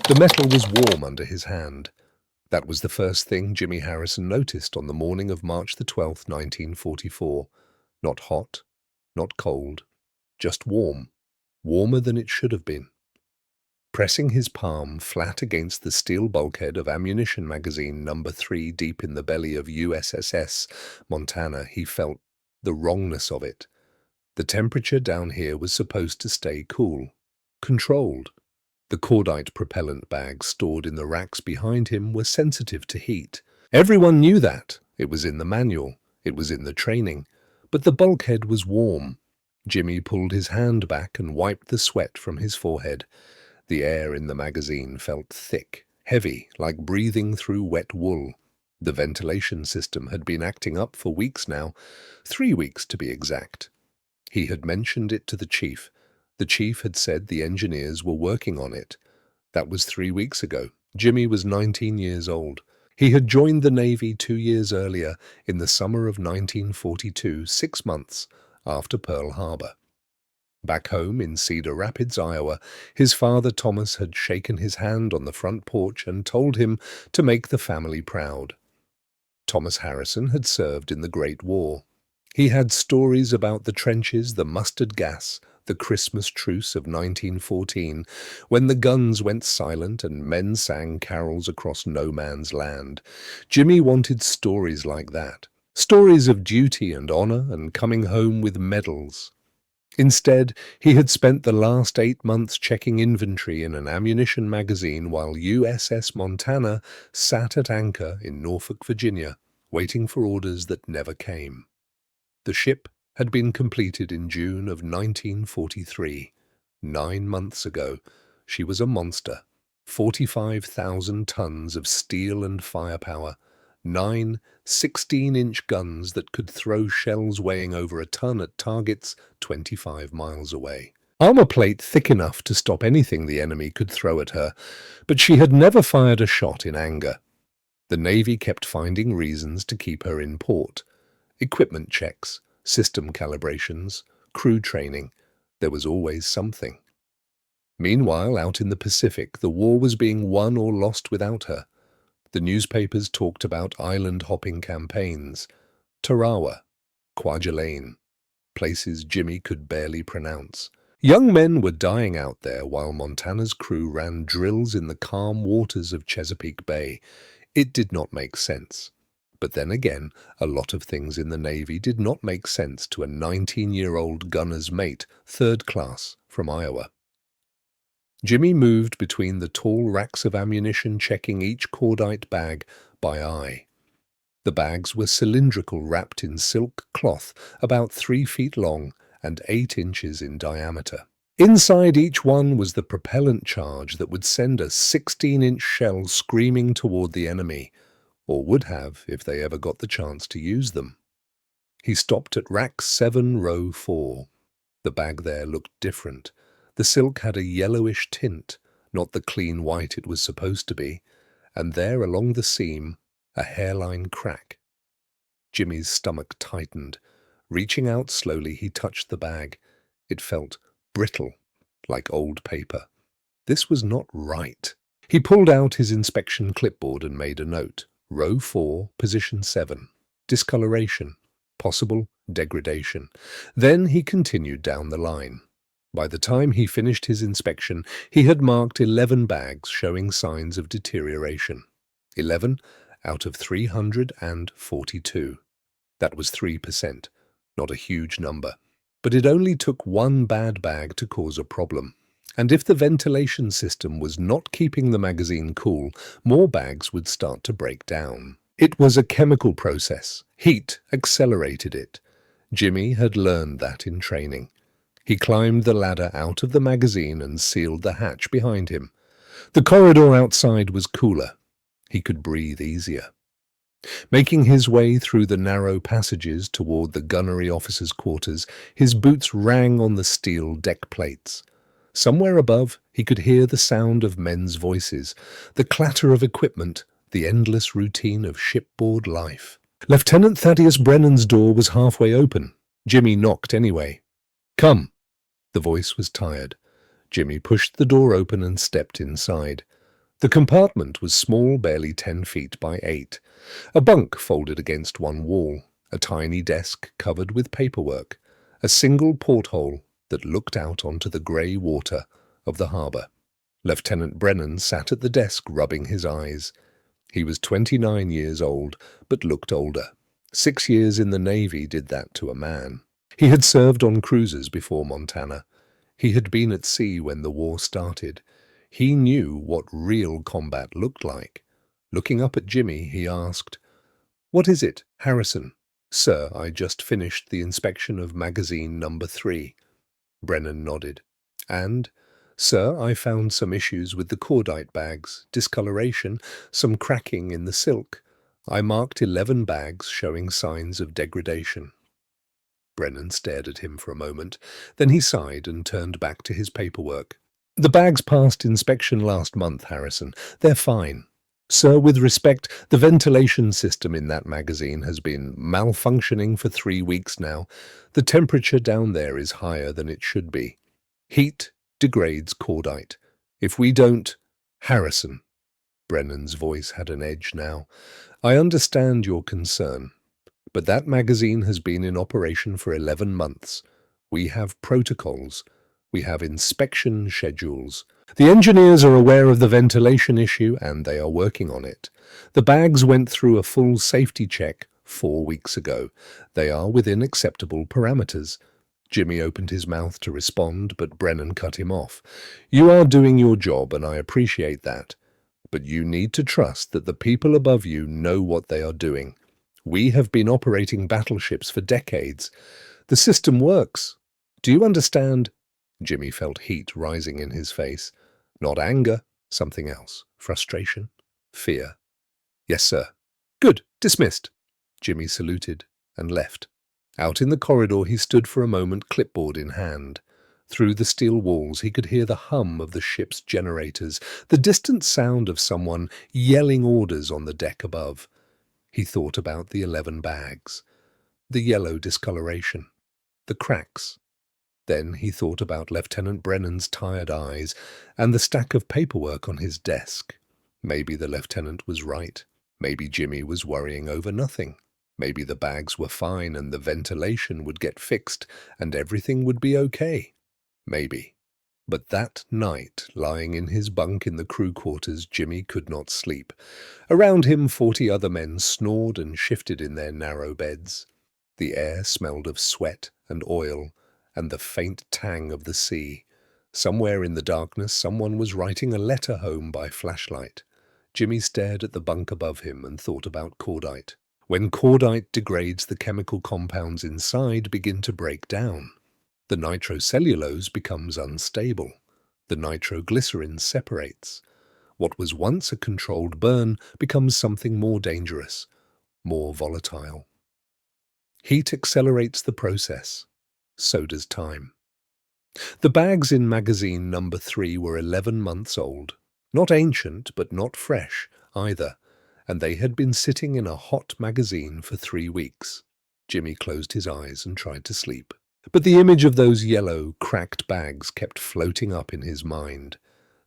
The metal was warm under his hand. That was the first thing Jimmy Harrison noticed on the morning of March the 12th, 1944. Not hot, not cold, just warm, warmer than it should have been. Pressing his palm flat against the steel bulkhead of ammunition magazine number 3 deep in the belly of USS Montana, he felt the wrongness of it. The temperature down here was supposed to stay cool, controlled. The cordite propellant bags stored in the racks behind him were sensitive to heat. Everyone knew that. It was in the manual. It was in the training. But the bulkhead was warm. Jimmy pulled his hand back and wiped the sweat from his forehead. The air in the magazine felt thick, heavy, like breathing through wet wool. The ventilation system had been acting up for weeks now, 3 weeks to be exact. He had mentioned it to the chief. The chief had said the engineers were working on it. That was 3 weeks ago. Jimmy was 19 years old. He had joined the Navy 2 years earlier, in the summer of 1942, 6 months after Pearl Harbor. Back home in Cedar Rapids, Iowa, his father Thomas had shaken his hand on the front porch and told him to make the family proud. Thomas Harrison had served in the Great War. He had stories about the trenches, the mustard gas, the Christmas truce of 1914, when the guns went silent and men sang carols across no man's land. Jimmy wanted stories like that, stories of duty and honor and coming home with medals. Instead, he had spent the last 8 months checking inventory in an ammunition magazine while USS Montana sat at anchor in Norfolk, Virginia, waiting for orders that never came. The ship had been completed in June of 1943. 9 months ago, she was a monster. 45,000 tons of steel and firepower, 9 16-inch guns that could throw shells weighing over a ton at targets 25 miles away. Armor plate thick enough to stop anything the enemy could throw at her, but she had never fired a shot in anger. The Navy kept finding reasons to keep her in port. Equipment checks, system calibrations, crew training. There was always something. Meanwhile, out in the Pacific, the war was being won or lost without her. The newspapers talked about island-hopping campaigns. Tarawa, Kwajalein, places Jimmy could barely pronounce. Young men were dying out there while Montana's crew ran drills in the calm waters of Chesapeake Bay. It did not make sense. But then again, a lot of things in the Navy did not make sense to a 19-year-old gunner's mate, 3rd class, from Iowa. Jimmy moved between the tall racks of ammunition, checking each cordite bag by eye. The bags were cylindrical, wrapped in silk cloth about 3 feet long and 8 inches in diameter. Inside each one was the propellant charge that would send a 16-inch shell screaming toward the enemy, or would have if they ever got the chance to use them. He stopped at rack 7, row 4. The bag there looked different. The silk had a yellowish tint, not the clean white it was supposed to be, and there along the seam, a hairline crack. Jimmy's stomach tightened. Reaching out slowly, he touched the bag. It felt brittle, like old paper. This was not right. He pulled out his inspection clipboard and made a note. Row 4, position 7. Discoloration. Possible degradation. Then he continued down the line. By the time he finished his inspection, he had marked 11 bags showing signs of deterioration. 11 out of 342. That was 3%, not a huge number. But it only took one bad bag to cause a problem. And if the ventilation system was not keeping the magazine cool, more bags would start to break down. It was a chemical process. Heat accelerated it. Jimmy had learned that in training. He climbed the ladder out of the magazine and sealed the hatch behind him. The corridor outside was cooler. He could breathe easier. Making his way through the narrow passages toward the gunnery officers' quarters, his boots rang on the steel deck plates. Somewhere above, he could hear the sound of men's voices, the clatter of equipment, the endless routine of shipboard life. Lieutenant Thaddeus Brennan's door was halfway open. Jimmy knocked anyway. "Come." The voice was tired. Jimmy pushed the door open and stepped inside. The compartment was small, barely 10 feet by 8. A bunk folded against one wall, a tiny desk covered with paperwork, a single porthole that looked out onto the grey water of the harbour. Lieutenant Brennan sat at the desk rubbing his eyes. He was 29 years old, but looked older. 6 years in the Navy did that to a man. He had served on cruisers before Montana. He had been at sea when the war started. He knew what real combat looked like. Looking up at Jimmy, he asked, "What is it, Harrison?" "Sir, I just finished the inspection of magazine number 3. Brennan nodded. "And?" "Sir, I found some issues with the cordite bags, discoloration, some cracking in the silk. I marked 11 bags showing signs of degradation." Brennan stared at him for a moment. Then he sighed and turned back to his paperwork. "The bags passed inspection last month, Harrison. They're fine. Sir, with respect, the ventilation system in that magazine has been malfunctioning for 3 weeks now. The temperature down there is higher than it should be. Heat degrades cordite. If we don't—" "Harrison." Brennan's voice had an edge now. "I understand your concern, but that magazine has been in operation for 11 months. We have protocols. We have inspection schedules. The engineers are aware of the ventilation issue and they are working on it. The bags went through a full safety check 4 weeks ago. They are within acceptable parameters." Jimmy opened his mouth to respond, but Brennan cut him off. "You are doing your job and I appreciate that. But you need to trust that the people above you know what they are doing. We have been operating battleships for decades. The system works. Do you understand?" Jimmy felt heat rising in his face. Not anger, something else. Frustration, fear. "Yes, sir." "Good. Dismissed." Jimmy saluted and left. Out in the corridor he stood for a moment, clipboard in hand. Through the steel walls he could hear the hum of the ship's generators, the distant sound of someone yelling orders on the deck above. He thought about the 11 bags, the yellow discoloration, the cracks. Then he thought about Lieutenant Brennan's tired eyes and the stack of paperwork on his desk. Maybe the lieutenant was right. Maybe Jimmy was worrying over nothing. Maybe the bags were fine and the ventilation would get fixed and everything would be okay. Maybe. But that night, lying in his bunk in the crew quarters, Jimmy could not sleep. Around him 40 other men snored and shifted in their narrow beds. The air smelled of sweat and oil and the faint tang of the sea. Somewhere in the darkness, someone was writing a letter home by flashlight. Jimmy stared at the bunk above him and thought about cordite. When cordite degrades, the chemical compounds inside begin to break down. The nitrocellulose becomes unstable. The nitroglycerin separates. What was once a controlled burn becomes something more dangerous, more volatile. Heat accelerates the process. So does time. The bags in magazine number 3 were 11 months old. Not ancient, but not fresh either, and they had been sitting in a hot magazine for 3 weeks. Jimmy closed his eyes and tried to sleep. But the image of those yellow, cracked bags kept floating up in his mind.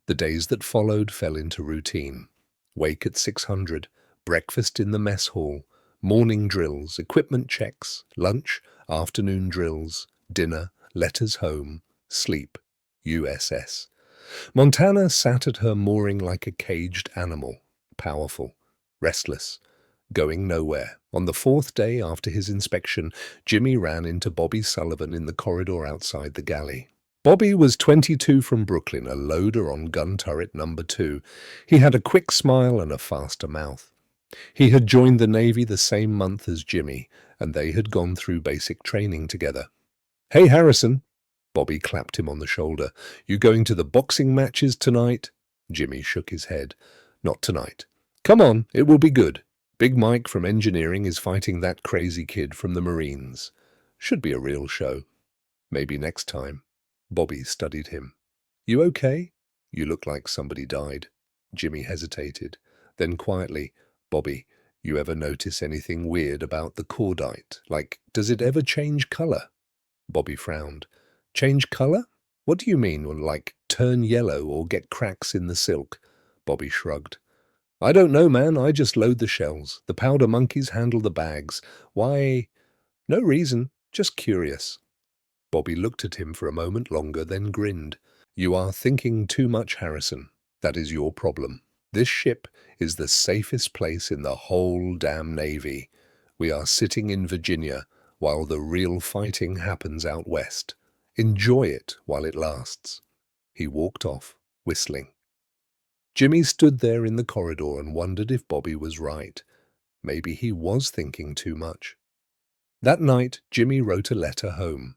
The days that followed fell into routine. Wake at 600, breakfast in the mess hall, morning drills, equipment checks, lunch, afternoon drills, dinner, letters home, sleep, USS. Montana sat at her mooring like a caged animal, powerful, restless, going nowhere. On the 4th day after his inspection, Jimmy ran into Bobby Sullivan in the corridor outside the galley. Bobby was 22 from Brooklyn, a loader on gun turret number 2. He had a quick smile and a faster mouth. He had joined the Navy the same month as Jimmy, and they had gone through basic training together. "Hey, Harrison." Bobby clapped him on the shoulder. "You going to the boxing matches tonight?" Jimmy shook his head. "Not tonight." "Come on, it will be good. Big Mike from engineering is fighting that crazy kid from the Marines. Should be a real show. Maybe next time." Bobby studied him. "You okay? You look like somebody died." Jimmy hesitated. Then quietly, "Bobby, you ever notice anything weird about the cordite? Like, does it ever change color?" Bobby frowned. "Change color? What do you mean? Like, turn yellow or get cracks in the silk?" Bobby shrugged. I don't know, man. I just load the shells. The powder monkeys handle the bags. Why? No reason. Just curious. Bobby looked at him for a moment longer, then grinned. You are thinking too much, Harrison. That is your problem. This ship is the safest place in the whole damn Navy. We are sitting in Virginia while the real fighting happens out west. Enjoy it while it lasts. He walked off, whistling. Jimmy stood there in the corridor and wondered if Bobby was right. Maybe he was thinking too much. That night, Jimmy wrote a letter home.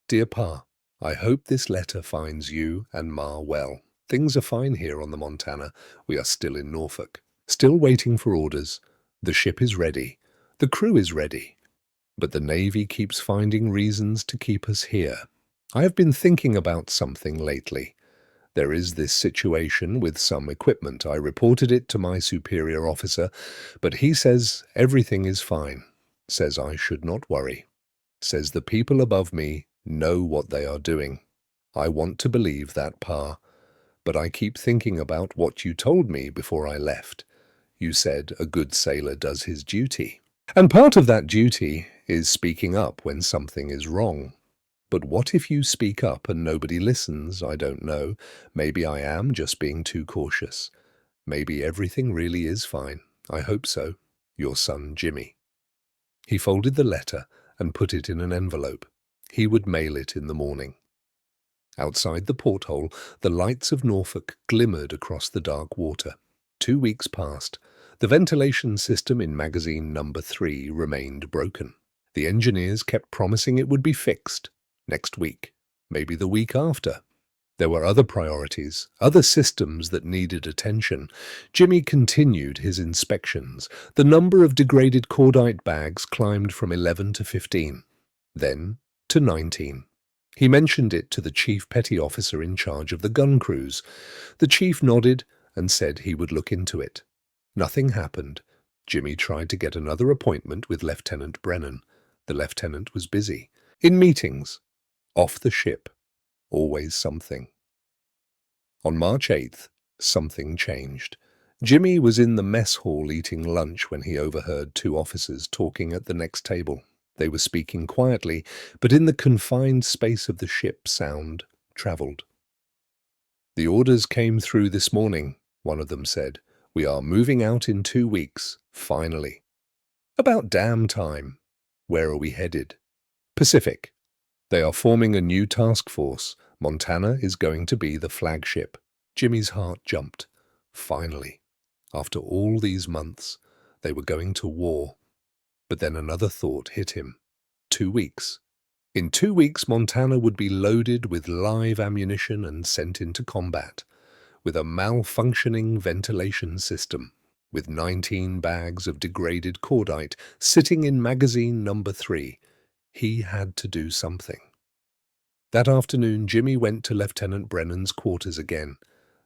Dear Pa, I hope this letter finds you and Ma well. Things are fine here on the Montana. We are still in Norfolk. Still waiting for orders. The ship is ready. The crew is ready. But the Navy keeps finding reasons to keep us here. I have been thinking about something lately. There is this situation with some equipment. I reported it to my superior officer, but he says everything is fine. Says I should not worry. Says the people above me know what they are doing. I want to believe that, Pa, but I keep thinking about what you told me before I left. You said a good sailor does his duty. And part of that duty is speaking up when something is wrong. But what if you speak up and nobody listens? I don't know. Maybe I am just being too cautious. Maybe everything really is fine. I hope so. Your son, Jimmy. He folded the letter and put it in an envelope. He would mail it in the morning. Outside the porthole, the lights of Norfolk glimmered across the dark water. 2 weeks passed. The ventilation system in magazine number 3 remained broken. The engineers kept promising it would be fixed. Next week, maybe the week after. There were other priorities, other systems that needed attention. Jimmy continued his inspections. The number of degraded cordite bags climbed from 11 to 15, then to 19. He mentioned it to the chief petty officer in charge of the gun crews. The chief nodded and said he would look into it. Nothing happened. Jimmy tried to get another appointment with Lieutenant Brennan. The lieutenant was busy. In meetings. Off the ship. Always something. On March 8th, something changed. Jimmy was in the mess hall eating lunch when he overheard 2 officers talking at the next table. They were speaking quietly, but in the confined space of the ship, sound travelled. The orders came through this morning, one of them said. We are moving out in 2 weeks, finally. About damn time. Where are we headed? Pacific. They are forming a new task force. Montana is going to be the flagship. Jimmy's heart jumped. Finally. After all these months, they were going to war. But then another thought hit him. 2 weeks. In 2 weeks, Montana would be loaded with live ammunition and sent into combat, with a malfunctioning ventilation system, with 19 bags of degraded cordite sitting in magazine number 3. He had to do something. That afternoon, Jimmy went to Lieutenant Brennan's quarters again.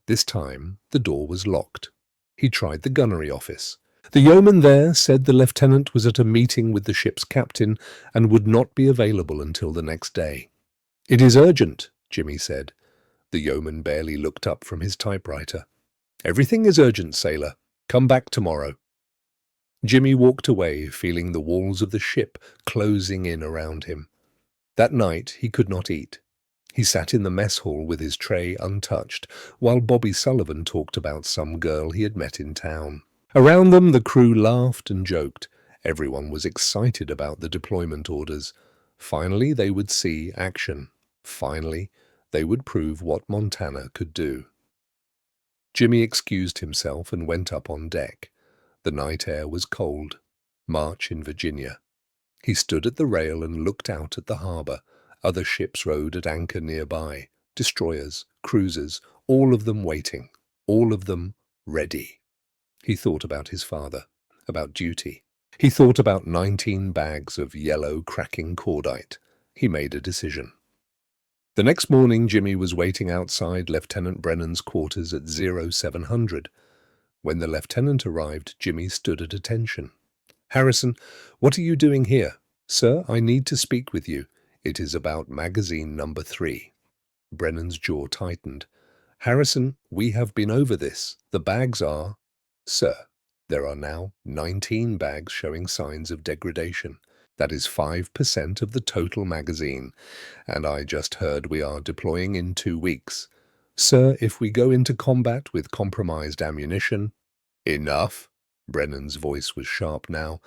This time, the door was locked. He tried the gunnery office. The yeoman there said the lieutenant was at a meeting with the ship's captain and would not be available until the next day. It is urgent, Jimmy said. The yeoman barely looked up from his typewriter. Everything is urgent, sailor. Come back tomorrow. Jimmy walked away, feeling the walls of the ship closing in around him. That night he could not eat. He sat in the mess hall with his tray untouched, while Bobby Sullivan talked about some girl he had met in town. Around them the crew laughed and joked. Everyone was excited about the deployment orders. Finally they would see action. Finally they would prove what Montana could do. Jimmy excused himself and went up on deck. The night air was cold. March in Virginia. He stood at the rail and looked out at the harbour. Other ships rode at anchor nearby. Destroyers, cruisers, all of them waiting. All of them ready. He thought about his father, about duty. He thought about 19 bags of yellow cracking cordite. He made a decision. The next morning, Jimmy was waiting outside Lieutenant Brennan's quarters at 0700. When the lieutenant arrived, Jimmy stood at attention. Harrison, what are you doing here? Sir, I need to speak with you. It is about magazine number 3. Brennan's jaw tightened. Harrison, we have been over this. The bags are— Sir, there are now 19 bags showing signs of degradation. That is 5% of the total magazine, and I just heard we are deploying in 2 weeks. Sir, if we go into combat with compromised ammunition— Enough. Brennan's voice was sharp now.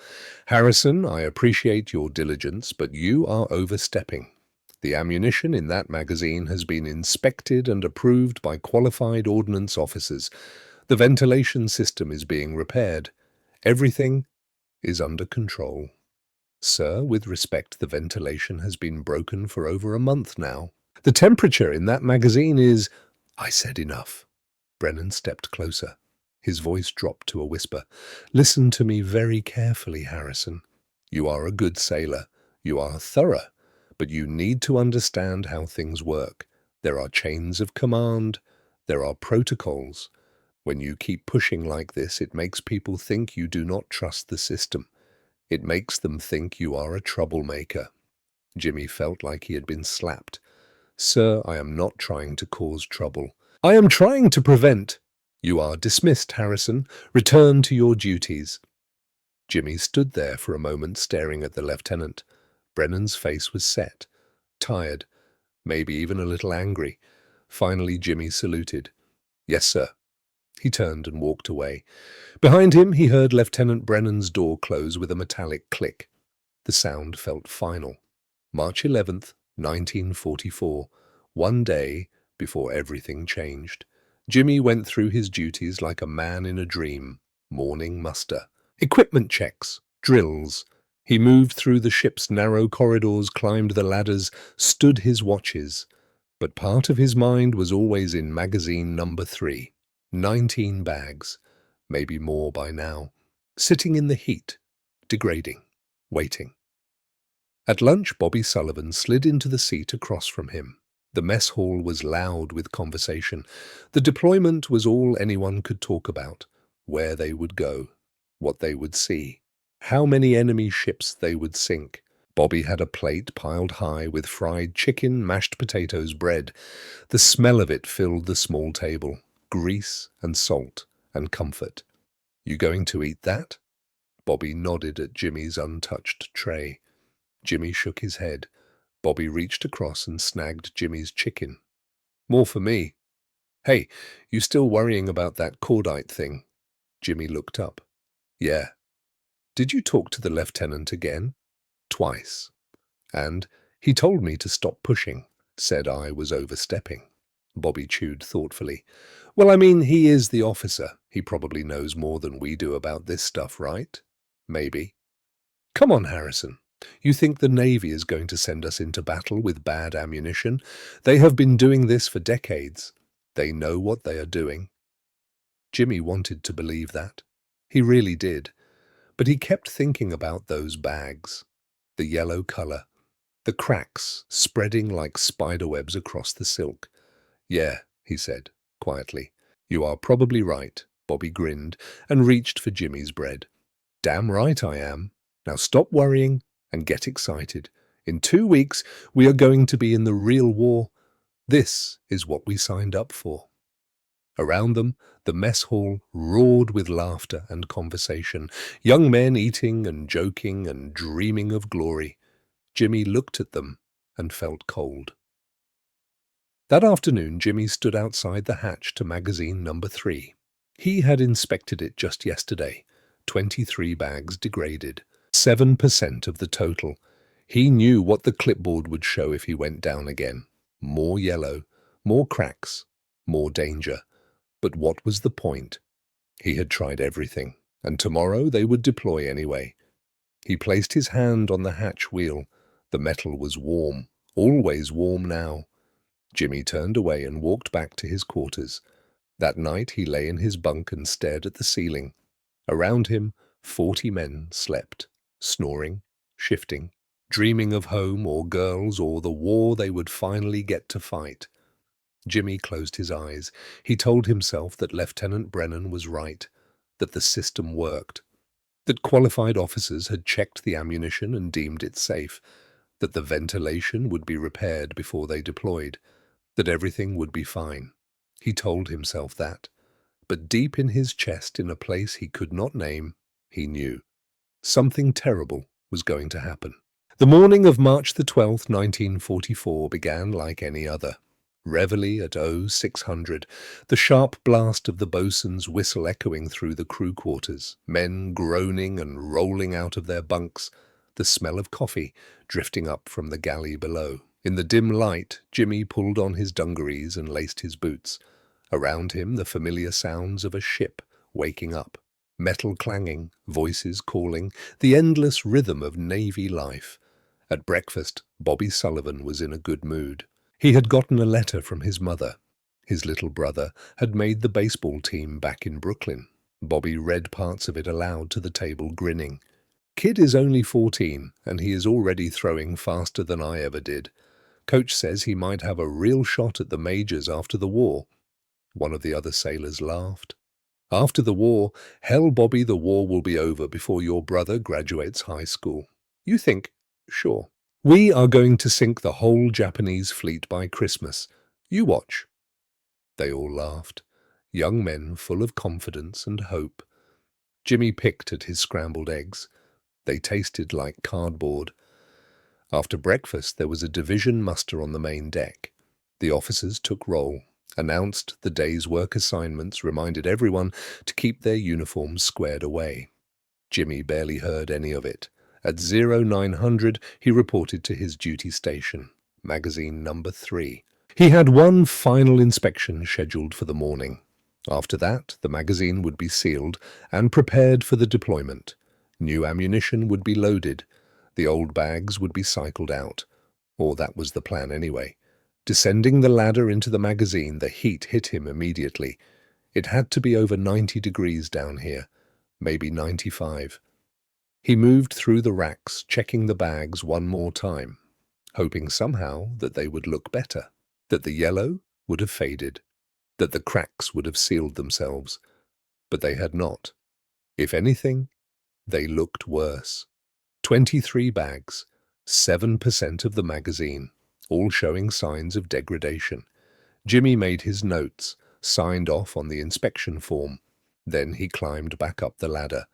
Harrison, I appreciate your diligence, but you are overstepping. The ammunition in that magazine has been inspected and approved by qualified ordnance officers. The ventilation system is being repaired. Everything is under control. Sir, with respect, the ventilation has been broken for over a month now. The temperature in that magazine is— I said enough. Brennan stepped closer. His voice dropped to a whisper. Listen to me very carefully, Harrison. You are a good sailor. You are thorough. But you need to understand how things work. There are chains of command. There are protocols. When you keep pushing like this, it makes people think you do not trust the system. It makes them think you are a troublemaker. Jimmy felt like he had been slapped. Sir, I am not trying to cause trouble. I am trying to prevent— You are dismissed, Harrison. Return to your duties. Jimmy stood there for a moment staring at the lieutenant. Brennan's face was set, tired, maybe even a little angry. Finally, Jimmy saluted. Yes, sir. He turned and walked away. Behind him, he heard Lieutenant Brennan's door close with a metallic click. The sound felt final. March 11th, 1944, one day before everything changed. Jimmy went through his duties like a man in a dream. Morning muster. Equipment checks. Drills. He moved through the ship's narrow corridors, climbed the ladders, stood his watches. But part of his mind was always in magazine number 3. 19 bags. Maybe more by now. Sitting in the heat. Degrading. Waiting. At lunch, Bobby Sullivan slid into the seat across from him. The mess hall was loud with conversation. The deployment was all anyone could talk about. Where they would go. What they would see. How many enemy ships they would sink. Bobby had a plate piled high with fried chicken, mashed potatoes, bread. The smell of it filled the small table. Grease and salt and comfort. You going to eat that? Bobby nodded at Jimmy's untouched tray. Jimmy shook his head. Bobby reached across and snagged Jimmy's chicken. More for me. Hey, you still worrying about that cordite thing? Jimmy looked up. Yeah. Did you talk to the lieutenant again? Twice. And he told me to stop pushing, said I was overstepping. Bobby chewed thoughtfully. Well, I mean, he is the officer. He probably knows more than we do about this stuff, right? Maybe. Come on, Harrison. You think the Navy is going to send us into battle with bad ammunition? They have been doing this for decades. They know what they are doing. Jimmy wanted to believe that. He really did. But he kept thinking about those bags. The yellow color. The cracks spreading like spiderwebs across the silk. Yeah, he said, quietly. You are probably right. Bobby grinned and reached for Jimmy's bread. Damn right I am. Now stop worrying and get excited. In 2 weeks, we are going to be in the real war. This is what we signed up for. Around them, the mess hall roared with laughter and conversation, young men eating and joking and dreaming of glory. Jimmy looked at them and felt cold. That afternoon, Jimmy stood outside the hatch to magazine number 3. He had inspected it just yesterday. 23 bags degraded. 7% of the total. He knew what the clipboard would show if he went down again. More yellow, more cracks, more danger. But what was the point? He had tried everything, and tomorrow they would deploy anyway. He placed his hand on the hatch wheel. The metal was warm, always warm now. Jimmy turned away and walked back to his quarters. That night he lay in his bunk and stared at the ceiling. Around him, 40 men slept, snoring, shifting, dreaming of home or girls or the war they would finally get to fight. Jimmy closed his eyes. He told himself that Lieutenant Brennan was right, that the system worked, that qualified officers had checked the ammunition and deemed it safe, that the ventilation would be repaired before they deployed, that everything would be fine. He told himself that. But deep in his chest, in a place he could not name, he knew something terrible was going to happen. The morning of March the 12th, 1944 began like any other. Reveille at 0600, the sharp blast of the boatswain's whistle echoing through the crew quarters, men groaning and rolling out of their bunks, the smell of coffee drifting up from the galley below. In the dim light, Jimmy pulled on his dungarees and laced his boots. Around him, the familiar sounds of a ship waking up. Metal clanging, voices calling, the endless rhythm of Navy life. At breakfast, Bobby Sullivan was in a good mood. He had gotten a letter from his mother. His little brother had made the baseball team back in Brooklyn. Bobby read parts of it aloud to the table, grinning. "Kid is only 14, and he is already throwing faster than I ever did. Coach says he might have a real shot at the majors after the war." One of the other sailors laughed. "After the war? Hell, Bobby, the war will be over before your brother graduates high school." "You think?" "Sure. We are going to sink the whole Japanese fleet by Christmas. You watch." They all laughed, young men full of confidence and hope. Jimmy picked at his scrambled eggs. They tasted like cardboard. After breakfast, there was a division muster on the main deck. The officers took roll, announced the day's work assignments, reminded everyone to keep their uniforms squared away. Jimmy barely heard any of it. At 0900, he reported to his duty station, magazine number 3. He had one final inspection scheduled for the morning. After that, the magazine would be sealed and prepared for the deployment. New ammunition would be loaded. The old bags would be cycled out. Or that was the plan anyway. Descending the ladder into the magazine, the heat hit him immediately. It had to be over 90 degrees down here, maybe 95. He moved through the racks, checking the bags one more time, hoping somehow that they would look better, that the yellow would have faded, that the cracks would have sealed themselves. But they had not. If anything, they looked worse. 23 bags, 7% of the magazine, all showing signs of degradation. Jimmy made his notes, signed off on the inspection form. Then he climbed back up the ladder.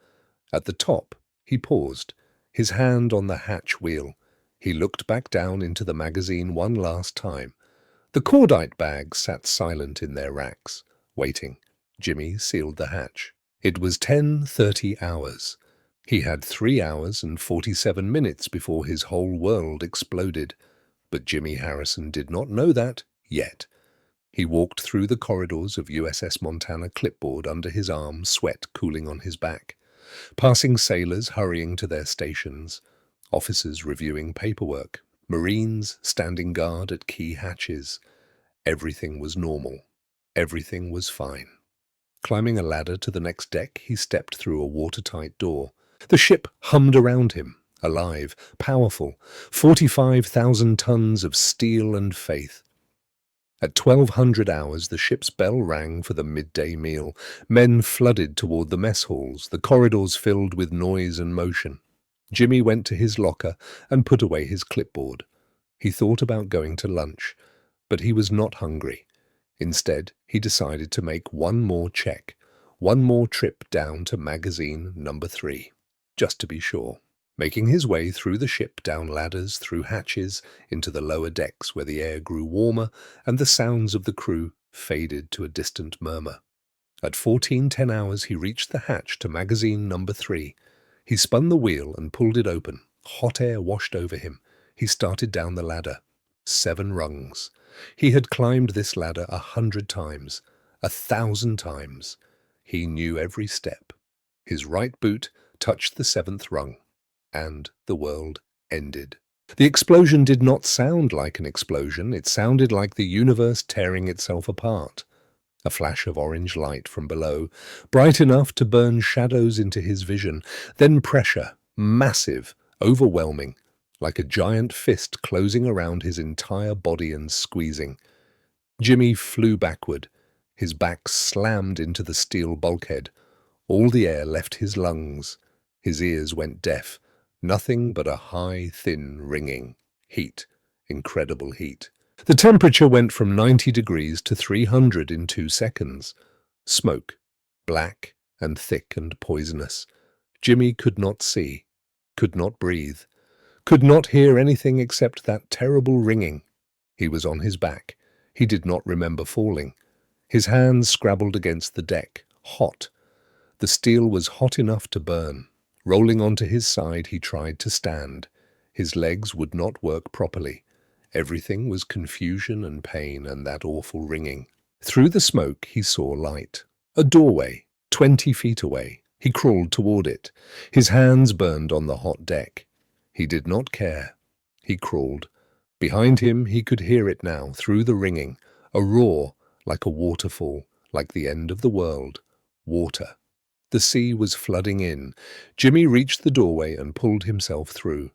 At the top, he paused, his hand on the hatch wheel. He looked back down into the magazine one last time. The cordite bags sat silent in their racks, waiting. Jimmy sealed the hatch. It was 10:30 hours. He had 3 hours and 47 minutes before his whole world exploded. But Jimmy Harrison did not know that yet. He walked through the corridors of USS Montana, clipboard under his arm, sweat cooling on his back. Passing sailors hurrying to their stations, officers reviewing paperwork, Marines standing guard at key hatches. Everything was normal. Everything was fine. Climbing a ladder to the next deck, he stepped through a watertight door. The ship hummed around him, alive, powerful, 45,000 tons of steel and faith. At 1200 hours, the ship's bell rang for the midday meal. Men flooded toward the mess halls, the corridors filled with noise and motion. Jimmy went to his locker and put away his clipboard. He thought about going to lunch, but he was not hungry. Instead, he decided to make one more check, one more trip down to magazine number 3, just to be sure. Making his way through the ship, down ladders, through hatches, into the lower decks where the air grew warmer and the sounds of the crew faded to a distant murmur. At 14:10 hours, he reached the hatch to magazine number 3. He spun the wheel and pulled it open. Hot air washed over him. He started down the ladder. 7 rungs. He had climbed this ladder 100 times, 1,000 times. He knew every step. His right boot touched the 7th rung. And the world ended. The explosion did not sound like an explosion. It sounded like the universe tearing itself apart. A flash of orange light from below, bright enough to burn shadows into his vision. Then pressure, massive, overwhelming, like a giant fist closing around his entire body and squeezing. Jimmy flew backward. His back slammed into the steel bulkhead. All the air left his lungs. His ears went deaf. Nothing but a high, thin ringing. Heat. Incredible heat. The temperature went from 90 degrees to 300 in 2 seconds. Smoke, black and thick and poisonous. Jimmy could not see, could not breathe, could not hear anything except that terrible ringing. He was on his back. He did not remember falling. His hands scrabbled against the deck, hot. The steel was hot enough to burn. Rolling onto his side, he tried to stand. His legs would not work properly. Everything was confusion and pain and that awful ringing. Through the smoke, he saw light. A doorway, 20 feet away. He crawled toward it. His hands burned on the hot deck. He did not care. He crawled. Behind him, he could hear it now, through the ringing. A roar, like a waterfall, like the end of the world. Water. The sea was flooding in. Jimmy reached the doorway and pulled himself through.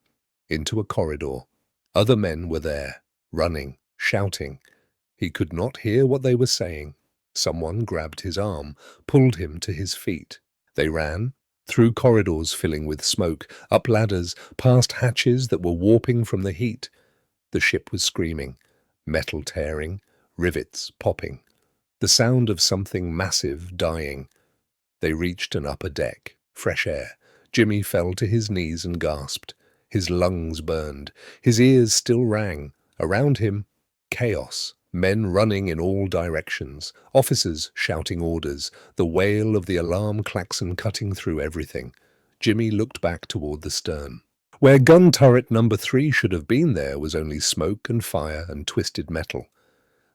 Into a corridor. Other men were there, running, shouting. He could not hear what they were saying. Someone grabbed his arm, pulled him to his feet. They ran, through corridors filling with smoke, up ladders, past hatches that were warping from the heat. The ship was screaming, metal tearing, rivets popping. The sound of something massive dying. They reached an upper deck, fresh air. Jimmy fell to his knees and gasped. His lungs burned. His ears still rang. Around him, chaos. Men running in all directions. Officers shouting orders. The wail of the alarm klaxon cutting through everything. Jimmy looked back toward the stern. Where gun turret number 3 should have been there was only smoke and fire and twisted metal.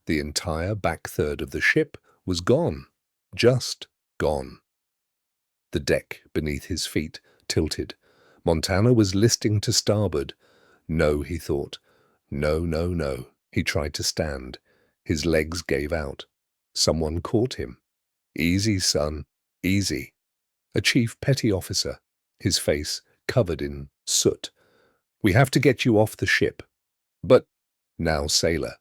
The entire back third of the ship was gone. Just gone. The deck beneath his feet tilted. Montana was listing to starboard. No, he thought. No, no, no. He tried to stand. His legs gave out. Someone caught him. Easy, son, easy. A chief petty officer, his face covered in soot. We have to get you off the ship. But now, sailor.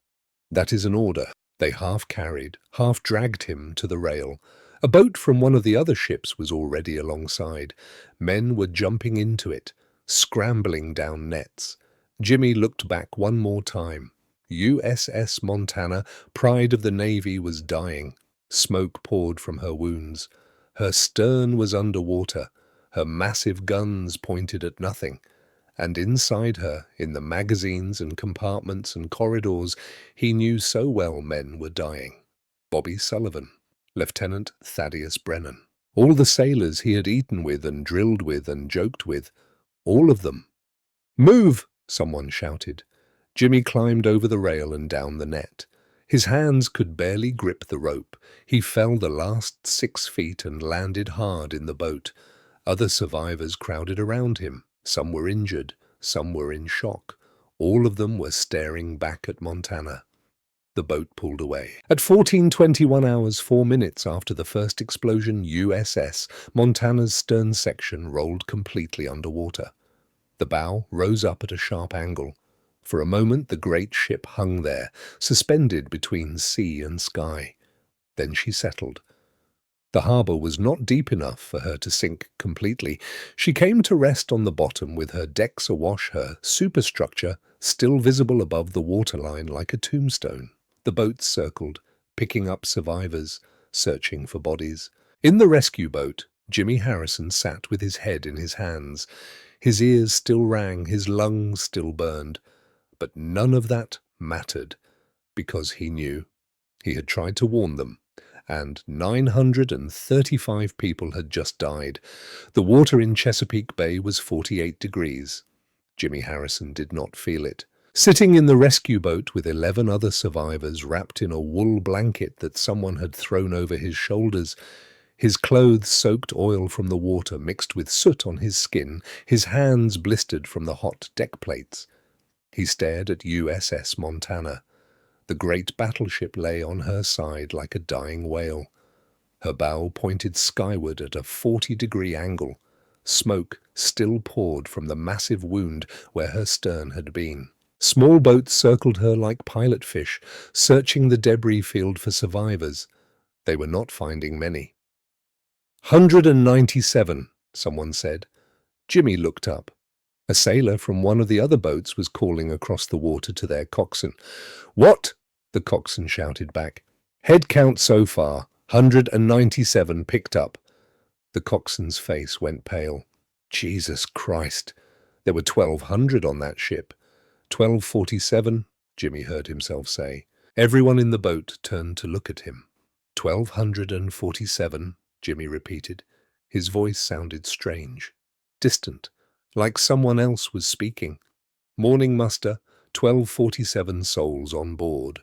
That is an order. They half carried, half dragged him to the rail. A boat from one of the other ships was already alongside. Men were jumping into it, scrambling down nets. Jimmy looked back one more time. USS Montana, pride of the Navy, was dying. Smoke poured from her wounds. Her stern was underwater. Her massive guns pointed at nothing. And inside her, in the magazines and compartments and corridors, he knew so well men were dying. Bobby Sullivan, Lieutenant Thaddeus Brennan, all the sailors he had eaten with and drilled with and joked with, all of them. "Move!" someone shouted. Jimmy climbed over the rail and down the net. His hands could barely grip the rope. He fell the last 6 feet and landed hard in the boat. Other survivors crowded around him. Some were injured, some were in shock. All of them were staring back at Montana. The boat pulled away. At 14:21 hours 4 minutes after the first explosion, USS Montana's stern section rolled completely underwater. The bow rose up at a sharp angle. For a moment the great ship hung there, suspended between sea and sky. Then she settled. The harbour was not deep enough for her to sink completely. She came to rest on the bottom with her decks awash, her superstructure still visible above the waterline like a tombstone. The boats circled, picking up survivors, searching for bodies. In the rescue boat, Jimmy Harrison sat with his head in his hands. His ears still rang, his lungs still burned. But none of that mattered, because he knew. He had tried to warn them, and 935 people had just died. The water in Chesapeake Bay was 48 degrees. Jimmy Harrison did not feel it. Sitting in the rescue boat with 11 other survivors wrapped in a wool blanket that someone had thrown over his shoulders, his clothes soaked oil from the water mixed with soot on his skin, his hands blistered from the hot deck plates. He stared at USS Montana. The great battleship lay on her side like a dying whale. Her bow pointed skyward at a 40-degree angle. Smoke still poured from the massive wound where her stern had been. Small boats circled her like pilot fish, searching the debris field for survivors. They were not finding many. 197, someone said. Jimmy looked up. A sailor from one of the other boats was calling across the water to their coxswain. "What?" the coxswain shouted back. "Head count so far, 197 picked up." The coxswain's face went pale. Jesus Christ! There were 1,200 on that ship. 1247, Jimmy heard himself say. Everyone in the boat turned to look at him. 1,247, Jimmy repeated. His voice sounded strange, distant, like someone else was speaking. "Morning muster, 1247 souls on board."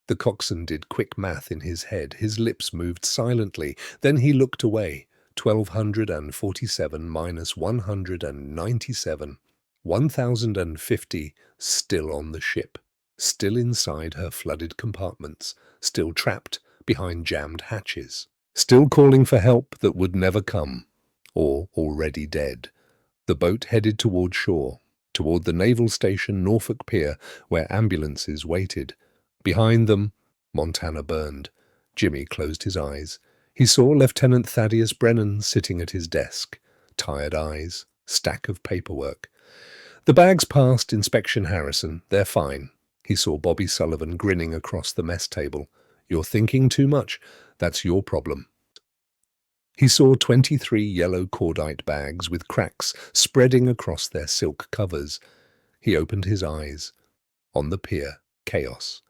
The coxswain did quick math in his head. His lips moved silently. Then he looked away. 1,247 minus 197. 1,050 still on the ship, still inside her flooded compartments, still trapped behind jammed hatches, still calling for help that would never come, or already dead. The boat headed toward shore, toward the naval station Norfolk Pier, where ambulances waited. Behind them, Montana burned. Jimmy closed his eyes. He saw Lieutenant Thaddeus Brennan sitting at his desk. Tired eyes, stack of paperwork. "The bags passed Inspection Harrison. They're fine." He saw Bobby Sullivan grinning across the mess table. "You're thinking too much. That's your problem." He saw 23 yellow cordite bags with cracks spreading across their silk covers. He opened his eyes. On the pier, chaos.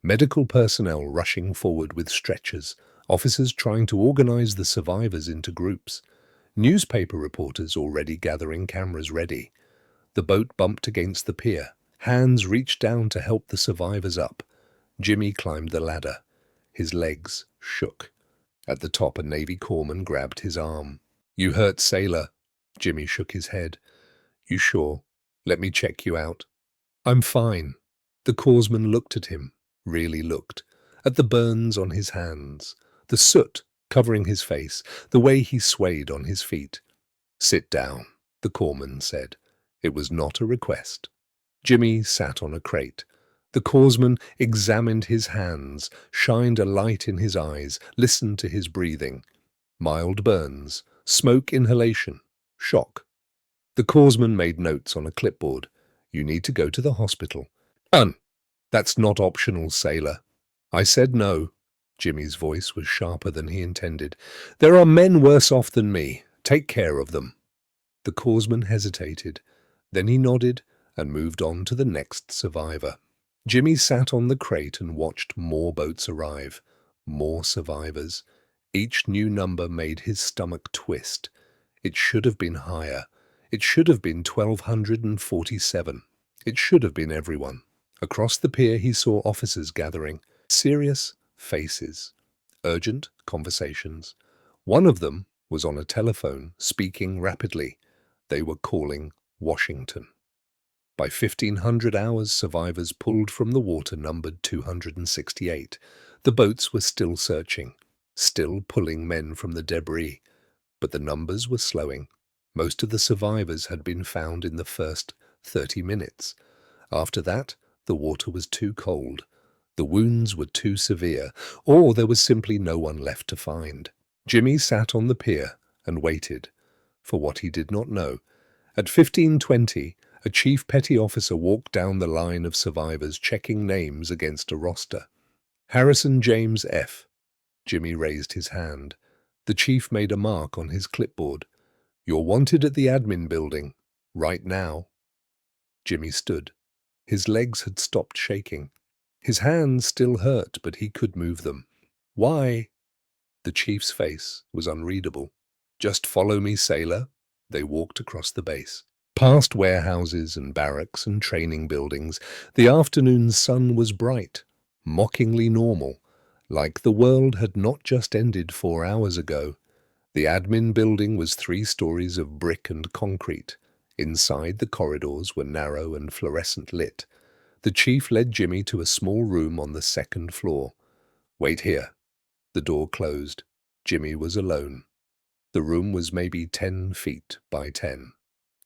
Medical personnel rushing forward with stretchers, officers trying to organize the survivors into groups, newspaper reporters already gathering cameras ready. The boat bumped against the pier. Hands reached down to help the survivors up. Jimmy climbed the ladder. His legs shook. At the top, a Navy corpsman grabbed his arm. "You hurt, sailor." Jimmy shook his head. "You sure? Let me check you out." "I'm fine." The corpsman looked at him, really looked, at the burns on his hands, the soot covering his face, the way he swayed on his feet. "Sit down," the corpsman said. It was not a request. Jimmy sat on a crate. The corpsman examined his hands, shined a light in his eyes, listened to his breathing. Mild burns, smoke inhalation, shock. The corpsman made notes on a clipboard. "You need to go to the hospital." "Done." "That's not optional, sailor." "I said no." Jimmy's voice was sharper than he intended. "There are men worse off than me. Take care of them." The corpsman hesitated. Then he nodded and moved on to the next survivor. Jimmy sat on the crate and watched more boats arrive. More survivors. Each new number made his stomach twist. It should have been higher. It should have been 1,247. It should have been everyone. Across the pier he saw officers gathering. Serious faces. Urgent conversations. One of them was on a telephone, speaking rapidly. They were calling Washington. By 1500 hours, survivors pulled from the water numbered 268. The boats were still searching, still pulling men from the debris. But the numbers were slowing. Most of the survivors had been found in the first 30 minutes. After that, the water was too cold. The wounds were too severe, or there was simply no one left to find. Jimmy sat on the pier and waited for what he did not know. At 15:20, a chief petty officer walked down the line of survivors checking names against a roster. "Harrison James F." Jimmy raised his hand. The chief made a mark on his clipboard. "You're wanted at the admin building. Right now." Jimmy stood. His legs had stopped shaking. His hands still hurt, but he could move them. "Why?" The chief's face was unreadable. "Just follow me, sailor." They walked across the base. Past warehouses and barracks and training buildings, the afternoon sun was bright, mockingly normal, like the world had not just ended 4 hours ago. The admin building was 3 stories of brick and concrete. Inside, the corridors were narrow and fluorescent lit. The chief led Jimmy to a small room on the 2nd floor. "Wait here." The door closed. Jimmy was alone. The room was maybe 10 feet by 10.